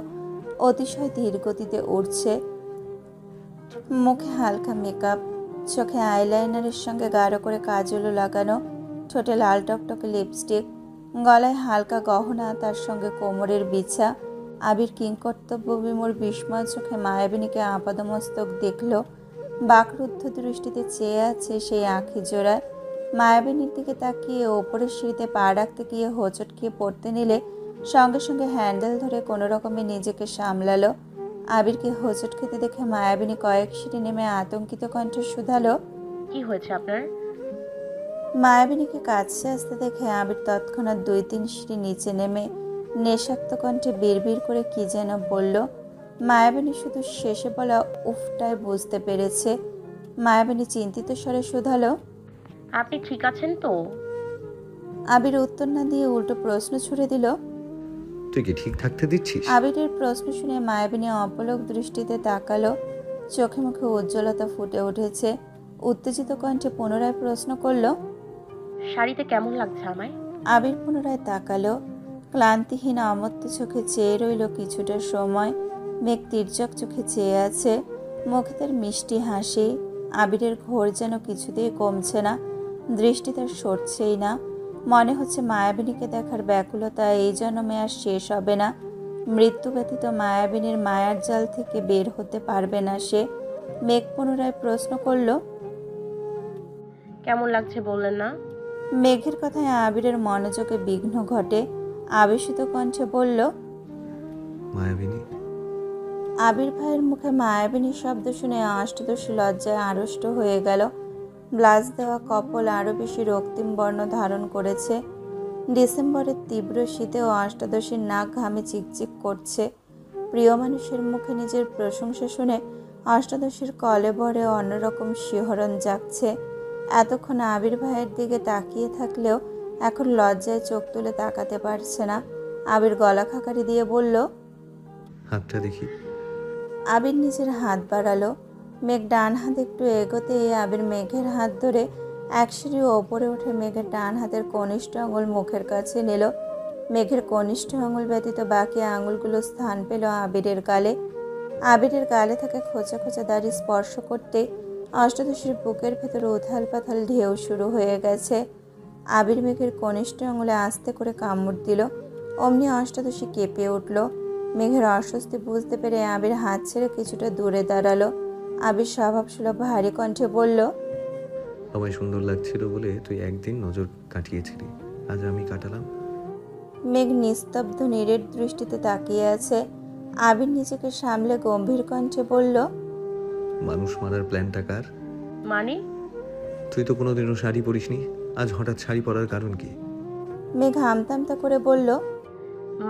অতিশয় ধীর গতিতে উড়ছে। মুখে হালকা মেকআপ, চোখে আইলাইনারের সঙ্গে গাঢ় করে কাজলও লাগানো, ঠোঁটে লাল টকটকে লিপস্টিক, গলায় হালকা গহনা, তার সঙ্গে কোমরের বিছা। আবির কিংকর্তব্য বিমূঢ় বিস্ময় চোখে মায়াবিনীকে আপাদমস্তক দেখল। বাকরুদ্ধ দৃষ্টিতে চেয়ে আছে সেই আঁখি জোড়ায়। মায়াবিনীর দিকে তাকিয়ে ওপরের সিঁড়িতে পা রাখতে গিয়ে হোঁচটকিয়ে পড়তে নিলে সঙ্গে সঙ্গে হ্যান্ডেল ধরে কোনো রকমে নিজেকে সামলালো। আবিরকে হোঁচট খেতে দেখে মায়াবিনী কয়েক সিঁড়ি নেমে আতঙ্কিত কণ্ঠে শুধালো, কি হয়েছে আপনার? মায়াবিনীকে কাছে আসতে দেখে আবির তৎক্ষণাৎ 2-3 সিঁড়ি নিচে নেমে নেশাক্ত কণ্ঠে বিড়বিড় করে কি যেন বলল। মায়াবিনী শুধু শেষে বলা উফটায় বুঝতে পেরেছে। মায়াবিনী চিন্তিত স্বরে শুধালো, আপনি ঠিক আছেন তো? আবির উত্তর না দিয়ে উল্টো প্রশ্ন ছুড়ে দিল, তুই কি ঠিক থাকতে দিচ্ছিস? আবিরের প্রশ্ন শুনে মায়াবিনী অপলক দৃষ্টিতে তাকালো। চোখে মুখে উজ্জ্বলতা ফুটে উঠেছে। উত্তেজিত কণ্ঠে পুনরায় প্রশ্ন করল, শাড়িতে কেমন লাগছে আমায়? আবির পুনরায় তাকালো। ক্লান্তিহীন অমত্ত চোখে চেয়ে রইল কিছুটা সময়। মেঘ তির্যক চোখে চেয়ে আছে। মুখে তার মিষ্টি হাসি। আবিরের ঘোর যেন কিছুতেই কমছে না, দৃষ্টি তার সরছেই না। মনে হচ্ছে মায়াবিনীকে দেখার ব্যাকুলতা এই জন্মে আর শেষ হবে না। মৃত্যু ব্যতীত মায়াবিনীর মায়ার জাল থেকে বের হতে পারবে না সে। মেঘ পুনরায় প্রশ্ন করল, কেমন লাগছে বললেন না? মেঘের কথায় আবিরের মনোযোগে বিঘ্ন ঘটে। আবেশিত কণ্ঠে বলল, মায়াবিনী। আবির ভাইয়ের মুখে মায়াবিনী শব্দ শুনে অষ্টাদশী লজ্জায় আড়ষ্ট হয়ে গেল। ব্লাউজ দেওয়া কপল আরও বেশি রক্তিম বর্ণ ধারণ করেছে। ডিসেম্বরের তীব্র শীতেও অষ্টাদশীর নাক ঘামে চিকচিক করছে। প্রিয় মানুষের মুখে নিজের প্রশংসা শুনে অষ্টাদশীর কলেবরে অন্যরকম শিহরণ জাগছে। এতক্ষণ আবির ভাইয়ের দিকে তাকিয়ে থাকলেও এখন লজ্জায় চোখ তুলে তাকাতে পারছে না। আবির গলা খাকারি দিয়ে বলল, হাতটা দেখি। আবির নিজের হাত বাড়ালো। মেঘ ডান হাত একটু এগোতে আবির মেঘের হাত ধরে এক সিঁড়ি ওপরে উঠে মেঘের ডান হাতের কনিষ্ঠ আঙুল মুখের কাছে নিল। মেঘের কনিষ্ঠ আঙুল ব্যতীত বাকি আঙুলগুলো স্থান পেল আবিরের গালে। আবিরের গালে থাকা খোঁচা খোঁচা দাড়ি স্পর্শ করতে অষ্টাদশীর বুকের ভেতরে উথাল পাথাল ঢেউ শুরু হয়ে গেছে। আবির মেঘের কনিষ্ঠ আঙুলে আস্তে করে কামড় দিল। অমনি অষ্টাদশী কেঁপে উঠল। মেঘের অস্বস্তি বুঝতে পেরে আবির হাত ছেড়ে কিছুটা দূরে দাঁড়ালো। আবির স্বভাবসুলভ ভারী কণ্ঠে বলল, আমায় সুন্দর লাগছিল বলে তুই একদিন নজর কাটিয়েছিলি, আজ আমি কাটালাম। মেঘ নিস্তব্ধ নিরেট দৃষ্টিতে তাকিয়ে আছে। আবির নিজেকে সামলে গম্ভীর কণ্ঠে বলল, মানুষ মারার প্ল্যানটা কার? মানে? তুই তো কোনোদিনও শাড়ি পরিসনি, আজ হঠাৎ শাড়ি পরার কারণ কি? মেঘ আমতামতা করে বলল,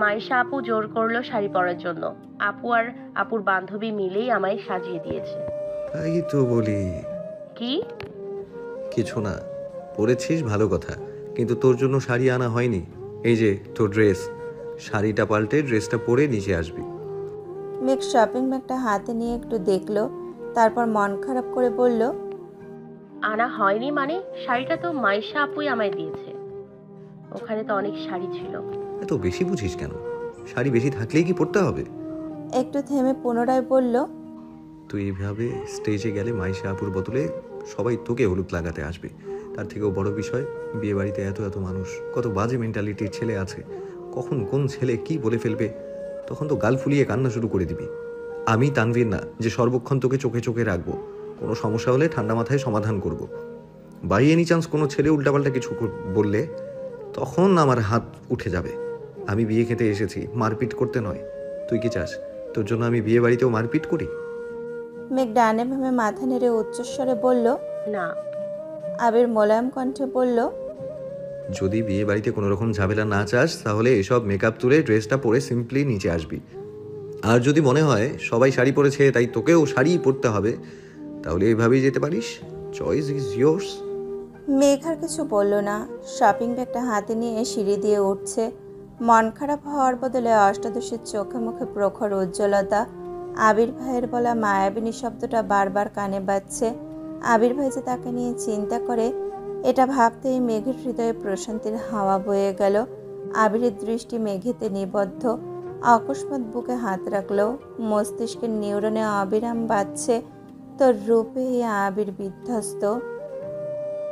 মাইশা আপু জোর করলো শাড়ি পরার জন্য। আপু আর আপুর বান্ধবী মিলেই আমায় সাজিয়ে দিয়েছে। তাই তো বলি। কি? কিছু না, পরেছিস ভালো কথা, কিন্তু তোর জন্য শাড়ি আনা হয়নি। এই যে তোর ড্রেস, শাড়িটা পাল্টে ড্রেসটা পরে নিচে আসবি। মেঘ শপিং ব্যাগটা হাতে নিয়ে একটু দেখলো, তারপর মন খারাপ করে বলল, আনা হয়নি মানে? শাড়িটা তো মাইশা আপুই আমায় দিয়েছে। ওখানে তো অনেক শাড়ি ছিল। এত বেশি বুঝিস কেন? শাড়ি বেশি থাকলেই কি পরতে হবে? একটু থেমে পুনরায় বলল, তুই এইভাবে স্টেজে গেলে মাইশা আপুর বদলে সবাই তোকে হলুদ লাগাতে আসবে। তার থেকেও বড় বিষয়, বিয়ে বাড়িতে এত এত মানুষ, কত বাজে মেন্টালিটির ছেলে আছে। কখন কোন ছেলে কি বলে ফেলবে, তখন তো গাল ফুলিয়ে কান্না শুরু করে দিবি। আমি তানভীর না যে সর্বক্ষণ তোকে চোখে চোখে রাখবো। কোনো সমস্যা হলে ঠান্ডা মাথায় সমাধান করব। বাই এনি চান্স কোনো ছেলে উল্টাপাল্টা কিছু বললে তখন আমার হাত উঠে যাবে। আমি বিয়ে খেতে এসেছি, মারপিট করতে নয়। তুই কি চাস তোর জন্য আমি বিয়ে বাড়িতেও মারপিট করি? মেঘ ডানে ভাবে মাথা নেড়ে উচ্চস্বরে বলল, না। আবির মোলায়েম কণ্ঠে বলল, যদি বিয়ে বাড়িতে কোনো রকম ঝামেলা না চাস তাহলে এসব মেকআপ তুলে ড্রেসটা পরে সিম্পলি নিচে আসবি। আর যদি মনে হয় সবাই শাড়ি পরেছে তাই তোকেও শাড়ি পরতে হবে, তাহলে এইভাবেই যেতে পারিস। Choice is yours. মেঘ আর কিছু বলল না। শপিং ব্যাগটা হাতে নিয়ে সিঁড়ি দিয়ে উঠছে। মন খারাপ হওয়ার বদলে অষ্টাদশীর চোখে মুখে প্রখর উজ্জ্বলতা। আবির ভাইয়ের বলা মায়াবিনী শব্দটা বারবার কানে বাজছে। আবির ভাই যে তাকে নিয়ে চিন্তা করে এটা ভাবতেই মেঘের হৃদয়ে প্রশান্তির হাওয়া বয়ে গেল। আবিরের দৃষ্টি মেঘেতে নিবদ্ধ। অকস্মাৎ বুকে হাত রাখলো। মস্তিষ্কের নিউরনে অবিরাম বাজছে, তোর রূপে আবির বিধ্বস্ত।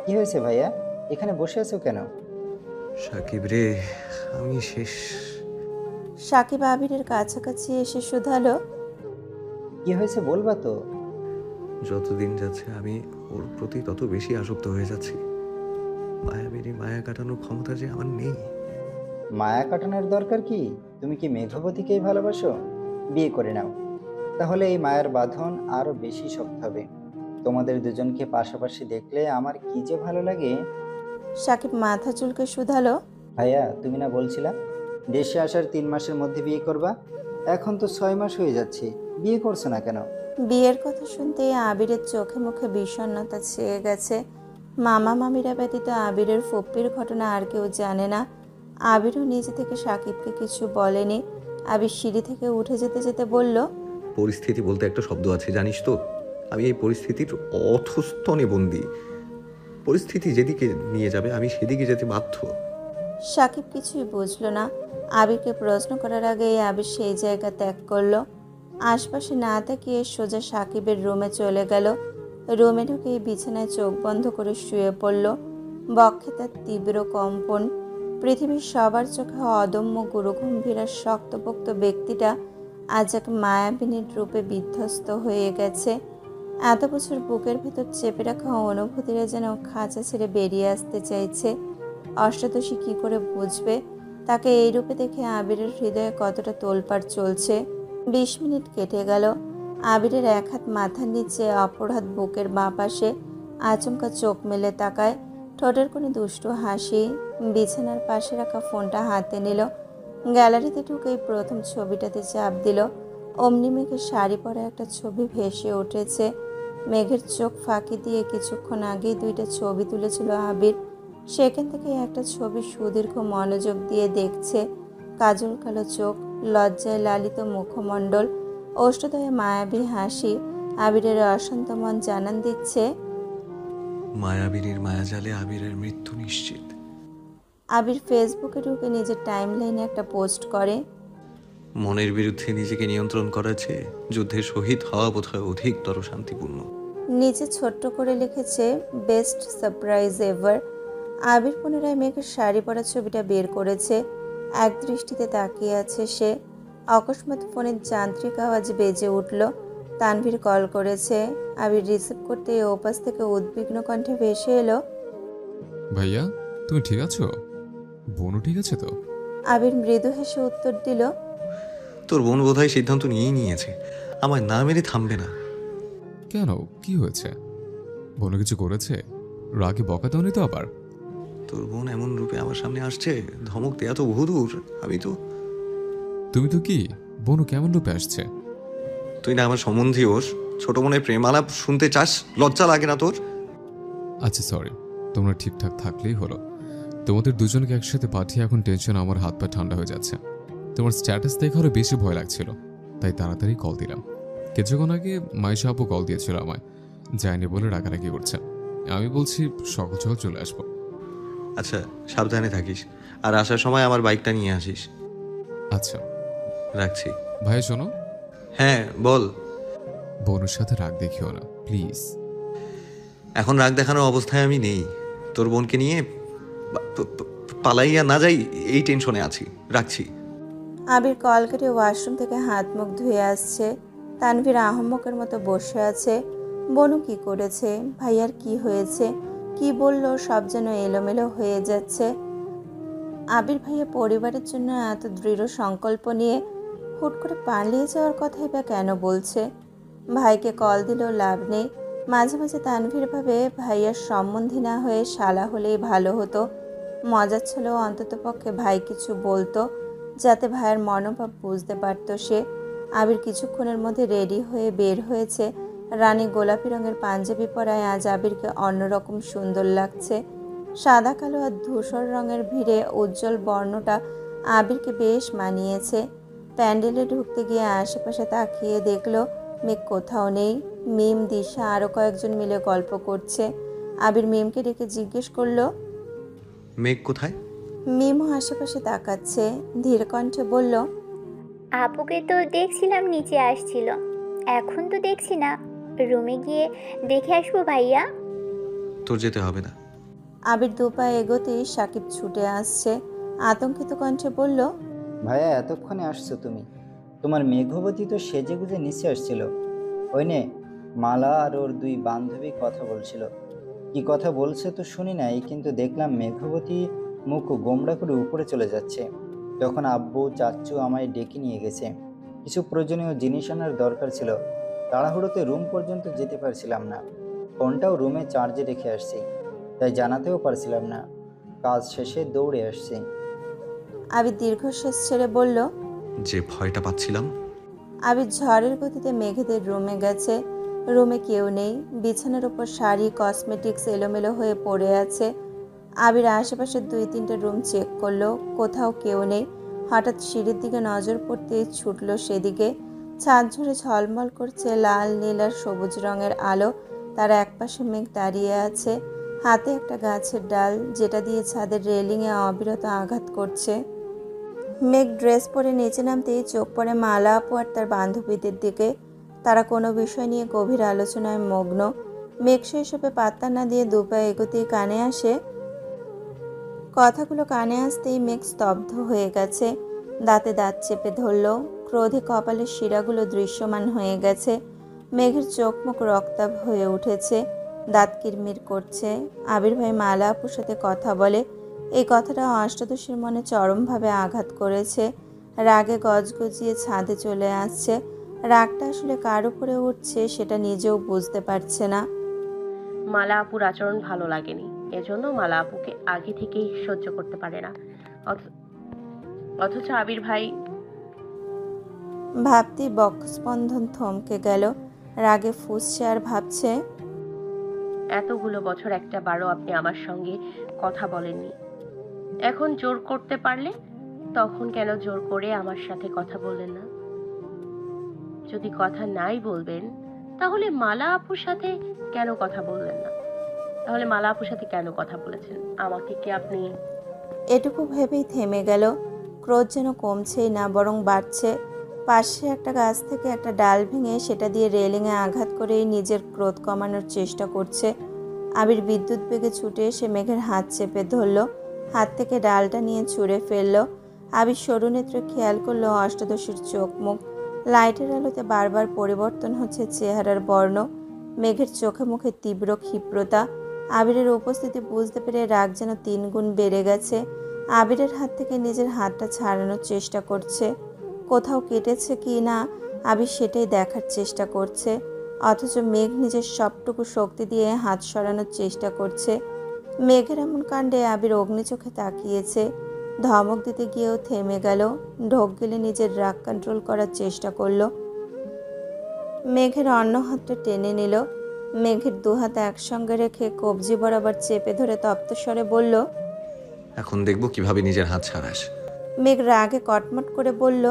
কি হয়েছে ভাইয়া, এখানে বসে আছো কেন? সাকিব রে, আমি শেষ। সাকিব আবিরের কাছাকাছি এসে শুধালো, কি হয়েছে বলবা তো? যতদিন যাচ্ছে আমি ওর প্রতি তত বেশি আসক্ত হয়ে যাচ্ছি। মায়াবিনী মায়া কাটানোর ক্ষমতা যে আমার নেই। মায়া কাটানোর দরকার কি? তুমি কি মেঘবতীকেই ভালোবাসো? বিয়ে করে নাও, তাহলে এই মায়ার বাঁধন আরো বেশি শক্ত হবে। তোমাদের দুজনকে পাশাপাশি দেখলে আমার কি যে ভালো লাগে। সাকিব মাথা চুলকে শুধালো, ভাইয়া তুমি না বলছিলা দেশে আসার 3 মাসের মধ্যে বিয়ে করবা? এখন তো 6 মাস হয়ে যাচ্ছে, বিয়ে করছো না কেন? বিয়ের কথা শুনতে আবিরের চোখে মুখে বিষণ্ণতা ছেয়ে গেছে। মামা মামিরা ব্যতীত আবিরের ফুপ্পির ঘটনা আর কেউ জানে না। আবিরও নিজে থেকে সাকিবকে কিছু বলেনি। আবির সিঁড়ি থেকে উঠে যেতে যেতে বলল, পরিস্থিতি বলতে একটা শব্দ আছে জানিস তো? আমি এই পরিস্থিতির অধস্তনে বন্দী। পরিস্থিতি যেদিকে নিয়ে যাবে আমি সেদিকে যেতে বাধ্য। সাকিব কিছুই বুঝল না। আবিরকে প্রশ্ন করার আগেই আবির সেই জায়গা ত্যাগ করলো। আশপাশে না তাকিয়ে সোজা সাকিবের রুমে চলে গেল। রুমে ঢুকেই বিছানায় চোখ বন্ধ করে শুয়ে পড়ল। বক্ষে তার তীব্র কম্পন। পৃথিবীর সবার চোখে অদম্য গুরুগম্ভীর আর শক্তপোক্ত ব্যক্তিটা আজ এক মায়াবিনীর রূপে বিধ্বস্ত হয়ে গেছে। এত বছর বুকের ভেতর চেপে রাখা অনুভূতিরা যেন খাঁচা ছেড়ে বেরিয়ে আসতে চাইছে। অষ্টাদশী কি করে বুঝবে তাকে এই রূপে দেখে আবিরের হৃদয়ে কতটা তোলপাড় চলছে। 20 মিনিট কেটে গেল। আবিরের এক হাত মাথার নিচে, অপর হাত বুকের বাঁ পাশে। আচমকা চোখ মেলে তাকায়, ঠোঁটের কোনো দুষ্টু হাসি। বিছানার পাশে রাখা ফোনটা হাতে নিল। গ্যালারিতে ঢুকেই প্রথম ছবিটাতে চাপ দিল। অমনি মেঘের শাড়ি পরা একটা ছবি ভেসে উঠেছে। মেঘের চোখ ফাঁকি দিয়ে কিছুক্ষণ আগেই 2টা ছবি তুলেছিল আবির। সেখান থেকে একটা ছবি সুদীর্ঘ মনোযোগ দিয়ে দেখছে। কাজল কালো চোখ, লজ্জায় লালিত মুখমণ্ডল, ওষ্ঠদয়ে মায়াবী হাসি। আবিরের অশান্ত মন জানান দিচ্ছে, মায়াবিনীর মায়াজালে আবিরের মৃত্যু নিশ্চিত। আবির ফেসবুকে ঢুকে নিজের টাইমলাইনে একটা পোস্ট করে, মনের বিরুদ্ধে নিজেকে নিয়ন্ত্রণ করেছে যুদ্ধে শহীদ হওয়া বোধহয় অধিকতর শান্তিপূর্ণ। নিচে ছোট্ট করে লিখেছে, বেস্ট সারপ্রাইজ এভার। আবির পুনরায় মেঘের শাড়ি পরা ছবিটা বের করেছে। এক দৃষ্টিতে তাকিয়ে আছে সে। অকস্মাৎ ফোনের যান্ত্রিক আওয়াজ বেজে উঠল। তানভীর কল করেছে। আবির রিসিভ করতে ওপাশ থেকে উদ্বিগ্ন কণ্ঠে ভেসে এলো, ভাইয়া তুমি ঠিক আছো? বোনও ঠিক আছে তো? আবির মৃদু হেসে উত্তর দিল, তোর বোন বোধহয় সিদ্ধান্ত নিয়েই নিয়েছে, আমায় না মেরে থামবে না। কেন, কি হয়েছে? বোনও কিছু করেছে? রাগে বকা দাওনি তো আবার? তোর বোন এমন রূপে আমার সামনে আসছে, ধমক দেয়া তো বহুদূর। তুমি তো কি, বোনও কেমন রূপে আসছে? তুই না আমার সম্বন্ধী ওর, ছোট বোনের প্রেম আলাপ শুনতে চাস? লজ্জা লাগে না তোর? আচ্ছা সরি, তোমরা ঠিকঠাক থাকলেই হলো। তোমাদের দুজনকে একসাথে পাঠিয়ে এখন টেনশন আমার হাত পা ঠান্ডা হয়ে যাচ্ছে। তোমার স্ট্যাটাস দেখে আরো বেশি ভয় লাগছিল, তাই তাড়াতাড়ি কল দিলাম। কিছুক্ষণ আগে মাইশা আপু কল দিয়েছিল আমায়, যায়নি বলে রাগারাগি করছে। আমি বলছি সকাল সকাল চলে আসবো। আচ্ছা সাবধানে থাকিস, আর আসার সময় আমার বাইকটা নিয়ে আসিস। আচ্ছা রাখছি। ভাই শোনো। হ্যাঁ বল। বোনের সাথে রাগ দেখিও না প্লিজ। এখন রাগ দেখানোর অবস্থায় আমি নেই। তোর বোনকে নিয়ে পালাইয়া না যাই এই টেনশনে আছি। রাখছি। আবির কল কেটে ওয়াশরুম থেকে হাত মুখ ধুয়ে আসছে। তানভীর আহম্মকের মতো বসে আছে। বনু কি করেছে, ভাইয়ার কি হয়েছে, কি বলল, সব যেন এলোমেলো হয়ে যাচ্ছে। আবির ভাইয়া পরিবারের জন্য এত দৃঢ় সংকল্প নিয়ে হুট করে পালিয়ে যাওয়ার কথাই বা কেন বলছে। ভাইকে কল দিলেও লাভ নেই। মাঝে মাঝে তানভীর ভাবে ভাইয়ার সম্বন্ধী না হয়ে শালা হলেই ভালো হতো। মজা ছিল অন্ততপক্ষে ভাই কিছু বলতো, যাতে ভাইয়ের মনোভাব বুঝতে পারত সে। আবির কিছুক্ষণের মধ্যে রেডি হয়ে বের হয়েছে। রানী গোলাপি রঙের পাঞ্জাবি পরায় আজ আবিরকে অন্যরকম সুন্দর লাগছে। সাদা কালো আর ধূসর রঙের ভিড়ে উজ্জ্বল বর্ণটা আবিরকে বেশ মানিয়েছে। প্যান্ডেলে ঢুকতে গিয়ে আশেপাশে তাকিয়ে দেখলো মেঘ কোথাও নেই। মিম, দিশা আরও কয়েকজন মিলে গল্প করছে। আবির মিমকে ডেকে জিজ্ঞেস করলো, মেঘ কোথায়? মিমও আশেপাশে তাকাচ্ছে, ধীর কণ্ঠে বলল, আপুকে তো দেখছিলাম নিচে আসছিল, এখন তো দেখছি না। রুমে গিয়ে দেখে আসবো ভাইয়া। তোর যেতে হবে না। আবির দুপা এগোতেই সাকিব ছুটে আসছে। আতঙ্কিত কণ্ঠে বলল, ভাইয়া এতক্ষণে আসছো তুমি? তোমার মেঘবতী তো সেজেগুজে নিচে আসছিল। ওই নে, মালা আর ওর দুই বান্ধবী কথা বলছিল। কি কথা বলছে তো শুনি নাই, কিন্তু দেখলাম মেঘবতী মুখ গোমড়া করে উপরে চলে যাচ্ছে। তখন আব্বু চাচ্চু আমায় ডেকে নিয়ে গেছে। কিছু প্রয়োজনীয় জিনিস আনার দরকার ছিল। তাড়াহুড়োতে রুম পর্যন্ত যেতে পারছিলাম না। ফোনটাও রুমে চার্জে রেখে আসছি, তাই জানাতেও পারছিলাম না। কাজ শেষে দৌড়ে আসছি। আবির দীর্ঘশ্বাস ছেড়ে বলল, যে ভয়টা পাচ্ছিলাম। আবির ঝড়ের গতিতে মেঘেদের রুমে গেছে। রুমে কেউ নেই। বিছানার উপর শাড়ি, কসমেটিক্স এলোমেলো হয়ে পড়ে আছে। আবির আশেপাশের 2-3টে রুম চেক করলো, কোথাও কেউ নেই। হঠাৎ সিঁড়ির দিকে নজর পড়তেই ছুটল সেদিকে। ছাদ ঝরে ঝলমল করছে লাল, নীল আর সবুজ রঙের আলো। তার একপাশে মেঘ দাঁড়িয়ে আছে, হাতে একটা গাছের ডাল, যেটা দিয়ে ছাদের রেলিংয়ে অবিরত আঘাত করছে। মেঘ ড্রেস পরে নিচে নামতেই চোখ পড়ে মালা আপু আর তার বান্ধবীদের দিকে। তারা কোনো বিষয় নিয়ে গভীর আলোচনায় মগ্ন। মেঘ সেসবে পাত্তা না দিয়ে দুপা এগোতেই কানে আসে। কথাগুলো কানে আসতেই মেঘ স্তব্ধ হয়ে গেছে। দাঁতে দাঁত চেপে ধরল। ক্রোধে কপালের শিরাগুলো দৃশ্যমান হয়ে গেছে। মেঘের চোখ মুখ রক্তাভ হয়ে উঠেছে, দাঁত কিরমির করছে। আবির ভাই মালা আপুর সাথে কথা বলে, এই কথাটা অষ্টাদশীর মনে চরমভাবে আঘাত করেছে। রাগে গজগজিয়ে ছাদে চলে আসছে। রাগটা আসলে কার উপরে উঠছে সেটা নিজেও বুঝতে পারছে না। মালা আপুর আচরণ ভালো লাগেনি, এজন্য মালা আপুকে আগে থেকেই সহ্য করতে পারে না। অথচ আবির ভাই ভাবতেই বক্ষস্পন্দন থমকে গেল। রাগে ফুঁসছে আর ভাবছে, এতগুলো বছর একটা বারও আপনি আমার সঙ্গে কথা বলেননি। এখন জোর করতে পারলে তখন কেন জোর করে আমার সাথে কথা বললেন না? যদি কথা নাই বলবেন তাহলে মালা আপুর সাথে কেন কথা বললেন না? তাহলে মালা আপুর সাথে কেন কথা বলেছেন? আমাকে কি আপনি... এটুকু ভেবেই থেমে গেল। ক্রোধ যেন কমছেই না, বরং বাড়ছে। পাশে একটা গাছ থেকে একটা ডাল ভেঙে সেটা দিয়ে রেলিংয়ে আঘাত করেই নিজের ক্রোধ কমানোর চেষ্টা করছে। আবির বিদ্যুৎ বেগে ছুটে এসে মেঘের হাত চেপে ধরল, হাত থেকে ডালটা নিয়ে ছুঁড়ে ফেলল। আবির সরু নেত্রে খেয়াল করলো অষ্টাদশীর চোখ মুখ। লাইটের আলোতে বারবার পরিবর্তন হচ্ছে চেহারার বর্ণ। মেঘের চোখে মুখে তীব্র ক্ষিপ্রতা। আবিরের উপস্থিতি বুঝতে পেরে রাগ যেন 3 গুণ বেড়ে গেছে। আবিরের হাত থেকে নিজের হাতটা ছাড়ানোর চেষ্টা করছে। কোথাও কেটেছে কি না আবির সেটাই দেখার চেষ্টা করছে। অথচ মেঘ নিজের সবটুকু শক্তি দিয়ে হাত সরানোর চেষ্টা করছে। মেঘের এমন কাণ্ডে আবির অগ্নিচোখে তাকিয়েছে। ধমক দিতে গিয়েও থেমে গেল। ঢোক গেলে নিজের রাগ কন্ট্রোল করার চেষ্টা করলো। মেঘের অন্য হাতটা টেনে নিল। মেঘের 2 হাত একসঙ্গে রেখে কবজি বরাবর চেপে ধরে তপ্তস্বরে বলল, এখন দেখবো কিভাবে নিজের হাত ছাড়াস। মেঘ রাগে কটমট করে বলল,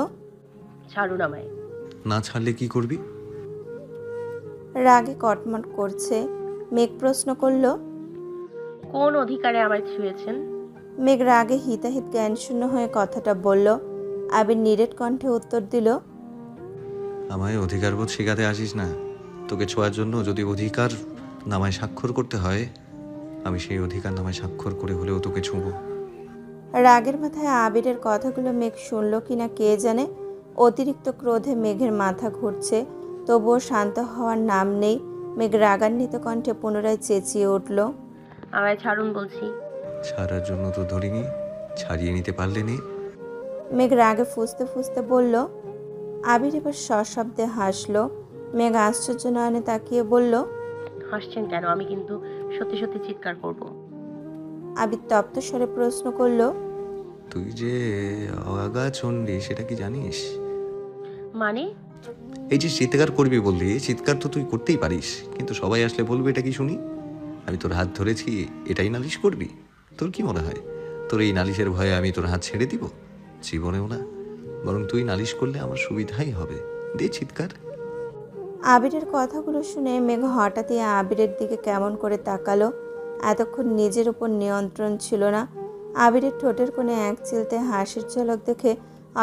ছাড়ুন আমায়। না ছাড়লে কি করবি? রাগে কটমট করছে। মেঘ প্রশ্ন করল, কোন অধিকারে আমায় ছুঁয়েছেন? মেঘ রাগে হিতাহিত জ্ঞানশূন্য হয়ে কথাটা বলল। আবির নিরেট কণ্ঠে উত্তর দিল, আমায় অধিকারবোধ শেখাতে আসিস না। তোকে ছোঁয়ার জন্য যদি অধিকার নামায় স্বাক্ষর করতে হয়, আমি সেই অধিকার নামায় স্বাক্ষর করে হলেও তোকে ছুঁবো। রাগের মাথায় আবিরের কথাগুলো মেঘ শুনল কিনা কে জানে। অতিরিক্ত ক্রোধে মেঘের মাথা ঘুরছে, তবুও শান্ত হওয়ার নাম নেই। মেঘ রাগান্বিত কণ্ঠে পুনরায় চেঁচিয়ে উঠল, আমায় ছাড়ুন বলছি। ছাড়ার জন্য তো ধরিনি, ছাড়িয়ে নিতে পারলে নে। মেঘ রাগে ফুঁসতে ফুঁসতে বলল। আবির এবার সশব্দে হাসল। মেঘ আশ্চর্য নয়নে তাকিয়ে বলল, হাসছেন কেন? আমি কিন্তু সত্যি সত্যি চিৎকার করব। আবির তপ্ত স্বরে প্রশ্ন করল, তুই যে অগাচণ্ডী সেটা কি জানিস? মানে? এই যে চিৎকার করবি বললি, চিৎকার তো তুই করতেই পারিস, কিন্তু সবাই আসলে বলবে এটা কি শুনি? আমি তোর হাত ধরেছি, এটাই নালিশ করবি? তোর কি মনে হয় তোর এই নালিশের ভয়ে আমি তোর হাত ছেড়ে দিব? জীবনেও না। বরং তুই নালিশ করলে আমার সুবিধাই হবে। দে চিৎকার। আবিরের কথাগুলো শুনে মেঘ হঠাৎই আবিরের দিকে কেমন করে তাকালো। এতক্ষণ নিজের উপর নিয়ন্ত্রণ ছিল না। আবিরের ঠোঁটের কোণে এক চিলতে হাসির ঝলক দেখে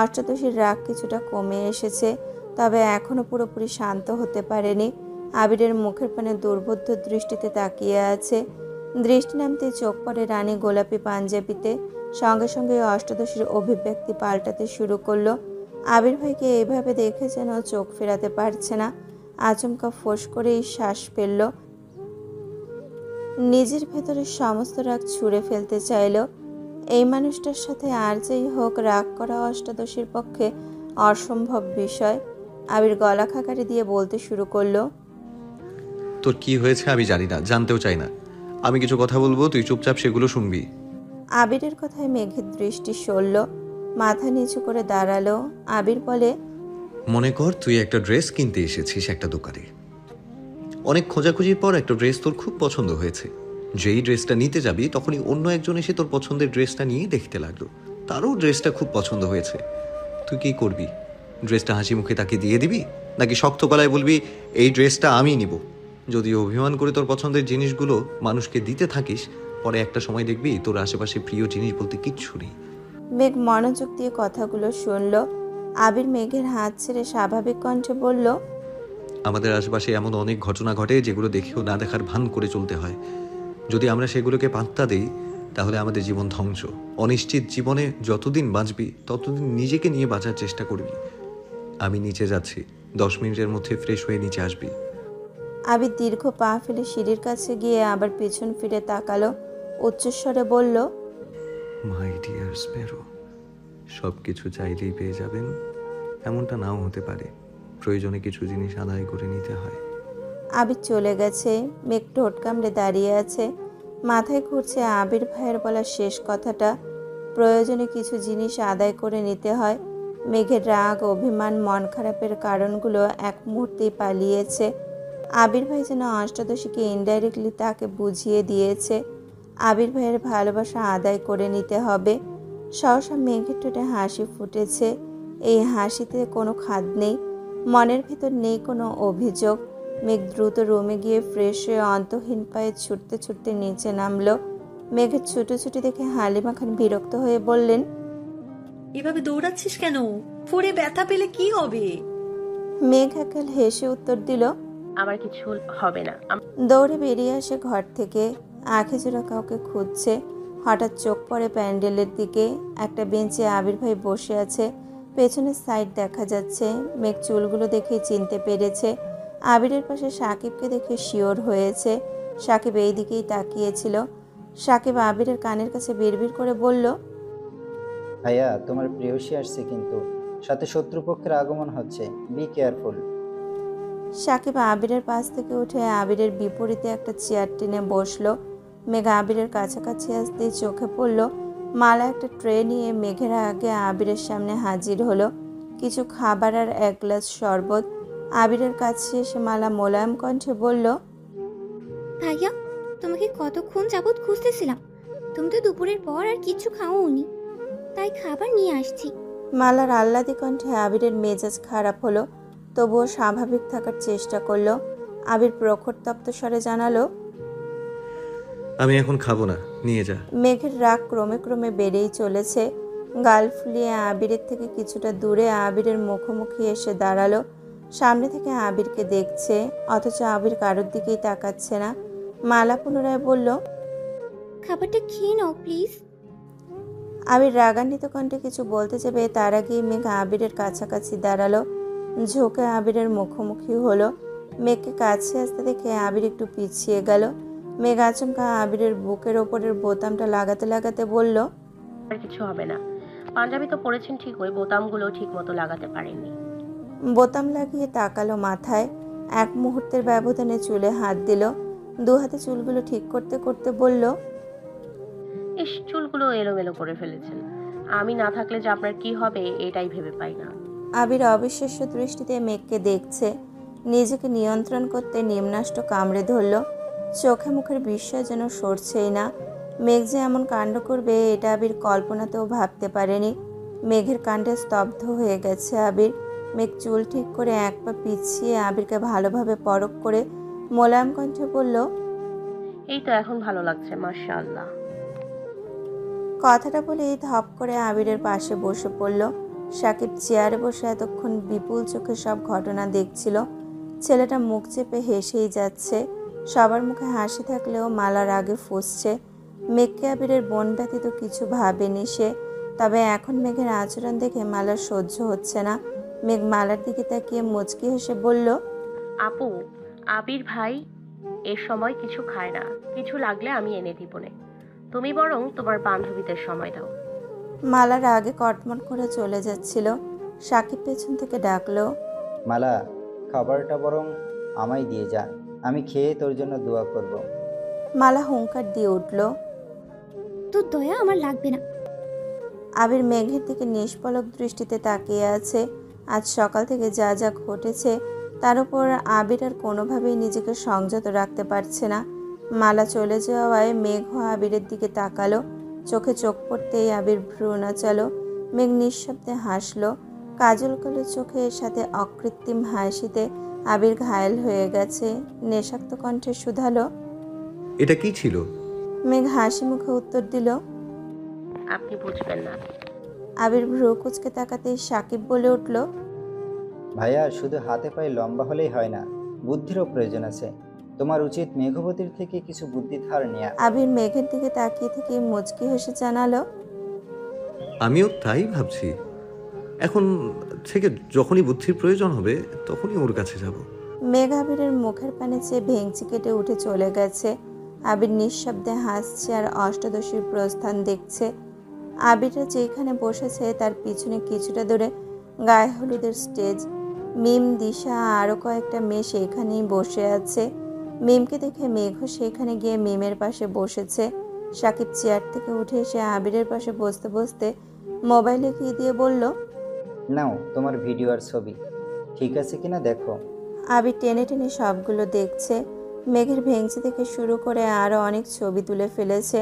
অষ্টাদশীর রাগ কিছুটা কমে এসেছে, তবে এখনও পুরোপুরি শান্ত হতে পারেনি। আবিরের মুখের পানে দুর্বোধ্য দৃষ্টিতে তাকিয়ে আছে। দৃষ্টি নামতে চোখ পড়ে রানী গোলাপি পাঞ্জাবিতে। সঙ্গে সঙ্গে অষ্টাদশীর অভিব্যক্তি পাল্টাতে শুরু করলো। আবির ভাইকে এইভাবে দেখে যেন চোখ ফেরাতে পারছে না। আচমকা ফোঁস করেই শ্বাস ফেলল। নিজের ভেতরে সমস্ত রাগ ছুঁড়ে ফেলতে চাইল। এই মানুষটার সাথে আর যেই হোক, রাগ করা অষ্টাদশীর পক্ষে অসম্ভব বিষয়। আবির গলা খাকারি দিয়ে বলতে শুরু করলো, তোর কি হয়েছে আমি জানি না, জানতেও চাই না। আমি কিছু কথা বলবো, তুই চুপচাপ সেগুলো শুনবি। আবিরের কথায় মেঘের দৃষ্টি সরল, মাথা নিচু করে দাঁড়ালো। আবির বলে, মনে কর তুই একটা ড্রেস কিনতে এসেছিস একটা দোকানে। অনেক খোঁজাখুঁজির পর একটা ড্রেস তোর খুব পছন্দ হয়েছে। যেই ড্রেসটা নিতে যাবি তখনই অন্য একজন এসে তোর পছন্দের ড্রেসটা নিয়ে দেখতে লাগলো। তারও ড্রেসটা খুব পছন্দ হয়েছে। তুই কি করবি? ড্রেসটা হাসি মুখে তাকে দিয়ে দিবি, নাকি শক্ত গলায় বলবি এই ড্রেসটা আমি নিব? যদি অভিমান করে তোর পছন্দের জিনিসগুলো মানুষকে দিতে থাকিস, পরে একটা সময় দেখবি তোর আশেপাশে প্রিয় জিনিস বলতে কিচ্ছু নেই। মেঘ মনোযোগ দিয়ে কথাগুলো শুনল। আবির মেঘের হাত ছেড়ে স্বাভাবিক কণ্ঠে বলল, আমাদের আশেপাশে এমন অনেক ঘটনা ঘটে যেগুলো দেখেও না দেখার ভান করে চলতে হয়। যদি আমরা সেগুলোকে পাত্তা দিই তাহলে আমাদের জীবন ধ্বংস। অনিশ্চিত জীবনে যতদিন বাঁচবি ততদিন নিজেকে নিয়ে বাঁচার চেষ্টা করবি। আমি নিচে যাচ্ছি, 10 মিনিটের মধ্যে ফ্রেশ হয়ে নিচে আসবি। আবির দীর্ঘ পা ফেলে সিঁড়ির কাছে গিয়ে আবার পেছন ফিরে তাকালো। উচ্চস্বরে বলল, মাই ডিয়ার স্প্যারো, সব কিছু চাইলেই পেয়ে যাবেন এমনটা নাও হতে পারে। প্রয়োজনে কিছু জিনিস আদায় করে নিতে হয়। আবির চলে গেছে। মেঘ ঠোঁট কামড়ে দাঁড়িয়ে আছে। মাথায় ঘুরছে আবির ভাইয়ের বলা শেষ কথাটা, প্রয়োজনে কিছু জিনিস আদায় করে নিতে হয়। মেঘের রাগ, অভিমান, মন খারাপের কারণগুলো এক মুহূর্তেই পালিয়েছে। আবির ভাই যেন অষ্টাদশীকে ইনডাইরেক্টলি তাকে বুঝিয়ে দিয়েছে আবির ভাইয়ের ভালোবাসা আদায় করে নিতে হবে। সহসা মেঘের ঠোঁটে হাসি ফুটেছে। এই হাসিতে কোনো খাদ নেই, মনের ভেতর নেই কোনো অভিযোগ। মেঘ দ্রুত রুমে গিয়ে ফ্রেশ হয়ে অন্তহীন পায়ে ছুটতে ছুটতে নিচে নামলো। মেঘের ছুটোছুটি দেখে হালিমা খান বিরক্ত হয়ে বললেন, এভাবে দৌড়াচ্ছিস কেন? পড়ে ব্যথা পেলে কি হবে? মেঘ একাল হেসে উত্তর দিল, আমার কিছু হবে না। দৌড়ে বেরিয়ে আসে ঘর থেকে। আঁখে জোড়া কাউকে খুঁজছে। হঠাৎ চোখ পড়ে প্যান্ডেলের দিকে। একটা বেঞ্চে আবির ভাই বসে আছে। পেছনের সাইড দেখা যাচ্ছে। মেঘ চুলগুলো দেখে চিনতে পেরেছে। আবিরের পাশে সাকিবকে দেখে শিওর হয়েছে। সাকিব এই দিকেই তাকিয়েছিল। সাকিব আবিরের কানের কাছে বিড়বিড় করে বলল, ভাইয়া, তোমার প্রেয়সী আসছে, কিন্তু সাথে শত্রুপক্ষের আগমন হচ্ছে, বি কেয়ারফুল। সাকিব আবিরের পাশ থেকে উঠে আবিরের বিপরীতে একটা চেয়ার টেনে বসলো। মেঘ আবিরের কাছাকাছি আসতেই চোখে পড়ল মালা একটা ট্রে নিয়ে মেঘের আগে আবিরের সামনে হাজির হলো। কিছু খাবার আর এক গ্লাস শরবত। আবিরের কাছে এসে মালা মোলায়েম কণ্ঠে বলল, ভাইয়া, তোমাকে কতক্ষণ যাবৎ খুঁজতেছিলাম। তুমি তো দুপুরের পর আর কিছু খাওনি, তাই খাবার নিয়ে আসছি। মালার আহ্লাদি কণ্ঠে আবিরের মেজাজ খারাপ হলো, তবুও স্বাভাবিক থাকার চেষ্টা করলো। আবির প্রখর তপ্ত স্বরে জানালো, আমি এখন খাবো না, নিয়ে যা। মেঘের রাগ ক্রমে ক্রমে বেড়েই চলেছে। গাল ফুলিয়ে আবিরের থেকে কিছুটা দূরে আবিরের মুখোমুখি এসে দাঁড়ালো। সামনে থেকে আবিরকে দেখছে, অথচ আবির কারোর দিকেই তাকাচ্ছে না। মালা পুনরায় বলল, খাবারটা খেয়ে নাও প্লিজ। আবির রাগান্বিত কণ্ঠে কিছু বলতে যাবে তার আগেই মেঘ আবিরের কাছাকাছি দাঁড়ালো, ঝোঁকে আবিরের মুখোমুখি হলো। মেঘকে কাছে আসতে দেখে আবির একটু পিছিয়ে গেল। মেঘ আচমকা আবিরের বুকের ওপরের বোতামটা লাগাতে লাগাতে বলল, আর কিছু হবে না। পাঞ্জাবি তো পরেছেন ঠিক, ওই বোতামগুলো ঠিক মতো লাগাতে পারেননি। বোতাম লাগিয়ে তাকালো মাথায়। এক মুহূর্তের ব্যবধানে চুলে হাত দিল, দু হাতে চুলগুলো ঠিক করতে করতে বলল, ইস, চুলগুলো এলোমেলো করে ফেলেছেন। আমি না থাকলে যে আপনার কি হবে এটাই ভেবে পাই না। আবির অবিশ্বাস্য দৃষ্টিতে মেঘকে দেখছে। নিজেকে নিয়ন্ত্রণ করতে নিম্নাষ্ট কামড়ে ধরল। চোখে মুখের বিস্ময় যেন সরছেই না। মেঘ যে এমন কাণ্ড করবে এটা আবির কল্পনাতেও ভাবতে পারেনি। মেঘের কাণ্ডে স্তব্ধ হয়ে গেছে আবির। মেঘ চুল ঠিক করে এক পা পিছিয়ে আবিরকে ভালোভাবে পরখ করে মোলায়েম কণ্ঠে বলল, এই তো এখন ভালো লাগছে, মাশাআল্লাহ। কথাটা বলেই ধপ করে আবিরের পাশে বসে পড়ল। সাকিব চেয়ারে বসে এতক্ষণ বিপুল চোখে সব ঘটনা দেখছিল। ছেলেটা মুখ চেপে হেসেই যাচ্ছে। সবার মুখে হাসি থাকলেও মালার আগে ফুঁসছে। মেঘকে আবিরের বোন ব্যতীত কিছু ভাবেনি সে। তবে এখন মেঘের আচরণ দেখে মালার সহ্য হচ্ছে না। মেঘ মালার দিকে তাকিয়ে মুচকি হেসে বলল, আপু, আবির ভাই এর সময় কিছু খায় না, কিছু লাগলে আমি এনে দিব নে। তুমি বরং তোমার বান্ধবীদের সময় দাও। মালার আগে কটমট করে চলে যাচ্ছিল। সাকিব পেছন থেকে ডাকলো, মালা, খাবারটা বরং আমায় দিয়ে যা, আমি খেয়ে তোর জন্য দোয়া করব। মালা হুঙ্কার দিয়ে উঠল, তোর দয়া আমার লাগবে না। আবির মেঘের দিকে নিষ্পলক দৃষ্টিতে তাকিয়ে আছে। আজ সকাল থেকে যা যা ঘটেছে তার উপর আবির আর কোনোভাবেই নিজেকে সংযত রাখতে পারছে না। মালা চলে যাওয়ায় মেঘ আবিরের দিকে তাকালো। চোখে চোখ পড়তেই আবির ভ্রু নাচালো। মেঘ নিঃশব্দে হাসলো। কাজল কালো চোখের সাথে অকৃত্রিম হাসিতে আবির ঘায়েল হয়ে গেছে। নেশাক্ত কণ্ঠে শুধালো, এটা কি ছিল? মেঘ হাসি মুখে উত্তর দিল, আপনি বুঝবেন না। আবির ভ্রু কুচকে তাকাতেই সাকিব বলে উঠল, ভাইয়া, শুধু হাতে পায়ে লম্বা হলেই হয় না, বুদ্ধিরও প্রয়োজন আছে। তোমার উচিত মেঘবতীর থেকে কিছু বুদ্ধি ধার নেয়া। আবির মেঘের দিকে তাকিয়ে থেকে মুচকি হেসে জানালো, আমিও তাই ভাবছি। এখন থেকে যখনই বুদ্ধির প্রয়োজন হবে তখনই ওর কাছে যাব। মেঘ আবিরের মুখের পানে চেয়ে ভেঙচি কেটে উঠে চলে গেছে। আবির নিঃশব্দে হাসছে আর অষ্টাদশীর প্রস্থান দেখছে। আবিররা যেখানে বসেছে তার পিছনে কিছুটা দূরে গায়ে হলুদের স্টেজ। মিম, দিশা আরও কয়েকটা মেয়ে সেখানেই বসে আছে। মিমকে দেখে মেঘও সেখানে গিয়ে মিমের পাশে বসেছে। সাকিব চেয়ার থেকে উঠে এসে আবিরের পাশে বসতে বসতে মোবাইল এগিয়ে দিয়ে বলল, নাও তোমার ভিডিও আর ছবি, ঠিক আছে কিনা দেখো। আবির টেনে টেনে সবগুলো দেখছে। মেঘের ভেঙচি থেকে শুরু করে আরও অনেক ছবি তুলে ফেলেছে।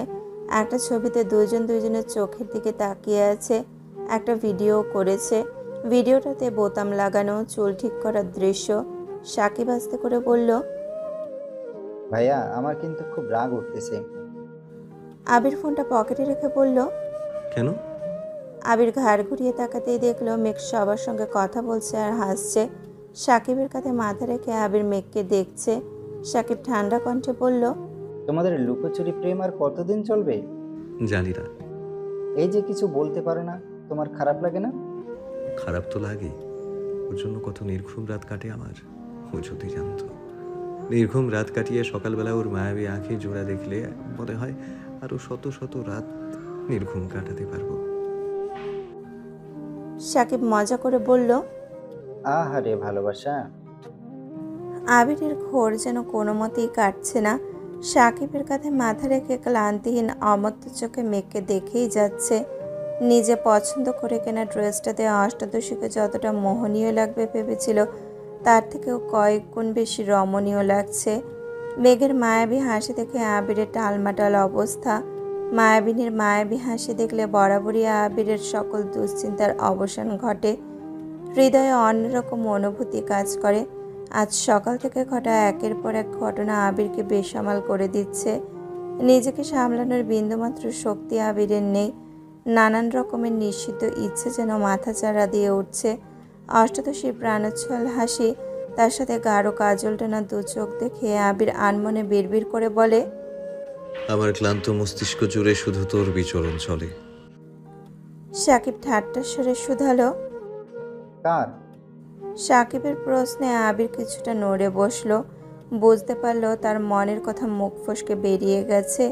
একটা ছবিতে দুজনের চোখের দিকে তাকিয়ে আছে। একটা ভিডিও করেছে। ভিডিওটাতে বোতাম লাগানো, চুল ঠিক করার দৃশ্য। সাকিব আস্তে করে বলল, ভাইয়া, আমার কিন্তু খুব রাগ উঠতেছে। আবির ফোনটা পকেটে রেখে বলল, কেন? আবির ঘাড় ঘুরিয়ে তাকাতেই দেখলো মেঘ সবার সঙ্গে কথা বলছে আর হাসছে। সাকিবের কাঁধে মাথা রেখে আবির মেঘকে দেখছে। সাকিব ঠান্ডা কণ্ঠে বলল, তোমাদের লুকোচুরি প্রেম আর কতদিন চলবে? জানি না। এই যে কিছু বলতে পারো না, তোমার খারাপ লাগে না? খারাপ তো লাগে। ওর জন্য কত নির্ঘুম রাত কাটে আমার। ও যদি জানতো। নির্ঘুম রাত কাটিয়ে সকালবেলা ওর মায়াবী আঁখে জোড়া দেখলে মনে হয় আরো শত শত রাত নির্ঘুম কাটাতে পারবো। সাকিব মজা করে বলল, আহারে ভালোবাসা। আবিরের ঘোর যেন কোনো মতেই কাটছে না। সাকিবের কাঁধে মাথা রেখে ক্লান্তিহীন অমত্ত চোখে মেঘকে দেখেই যাচ্ছে। নিজে পছন্দ করে কেনা ড্রেসটাতে অষ্টাদশীকে যতটা মোহনীয় লাগবে ভেবেছিল তার থেকেও কয়েক গুণ বেশি রমণীয় লাগছে। মেঘের মায়াবী হাসি দেখে আবিরের টালমাটাল অবস্থা। মায়াবিনীর মায়াবী হাসি দেখলে বরাবরই আবিরের সকল দুশ্চিন্তার অবসান ঘটে। হৃদয়ে অন্যরকম অনুভূতি কাজ করে। আজ সকাল থেকে ঘটা একের পর এক ঘটনা আবিরকে বেসামাল করে দিচ্ছে। নিজেকে সামলানোর বিন্দুমাত্র শক্তি আবিরের নেই। নানান রকমের নিষিদ্ধ ইচ্ছে যেন মাথাচাড়া দিয়ে উঠছে। অষ্টাদশীর প্রাণোচ্ছল হাসি, তার সাথে গাঢ় কাজল টানা দু চোখ দেখে আবির আনমনে বিড়বিড় করে বলে, আমার ক্লান্ত মস্তিষ্ক জুড়ে শুধু তোর বিচরণ চলে। সাকিব ঠাট্টার স্বরে শুধালো। কার? সাকিবের প্রশ্নে আবির কিছুটা নড়ে বসলো। বুঝতে পারলো তার মনের কথা মুখ ফসকে বেরিয়ে গেছে।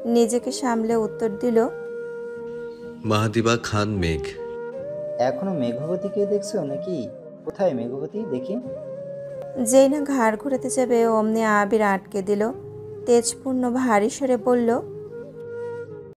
নিজেকে সামলে উত্তর দিল, মাহাদিবা খান মেঘ। এখনো মেঘবতীকে দেখছো নাকি? কোথায় মেঘবতী দেখি? যেই না ঘাড় ঘুরাতে যাবে অমনি আবির আটকে দিল। তেজপূর্ণ ভারী স্বরে বলল,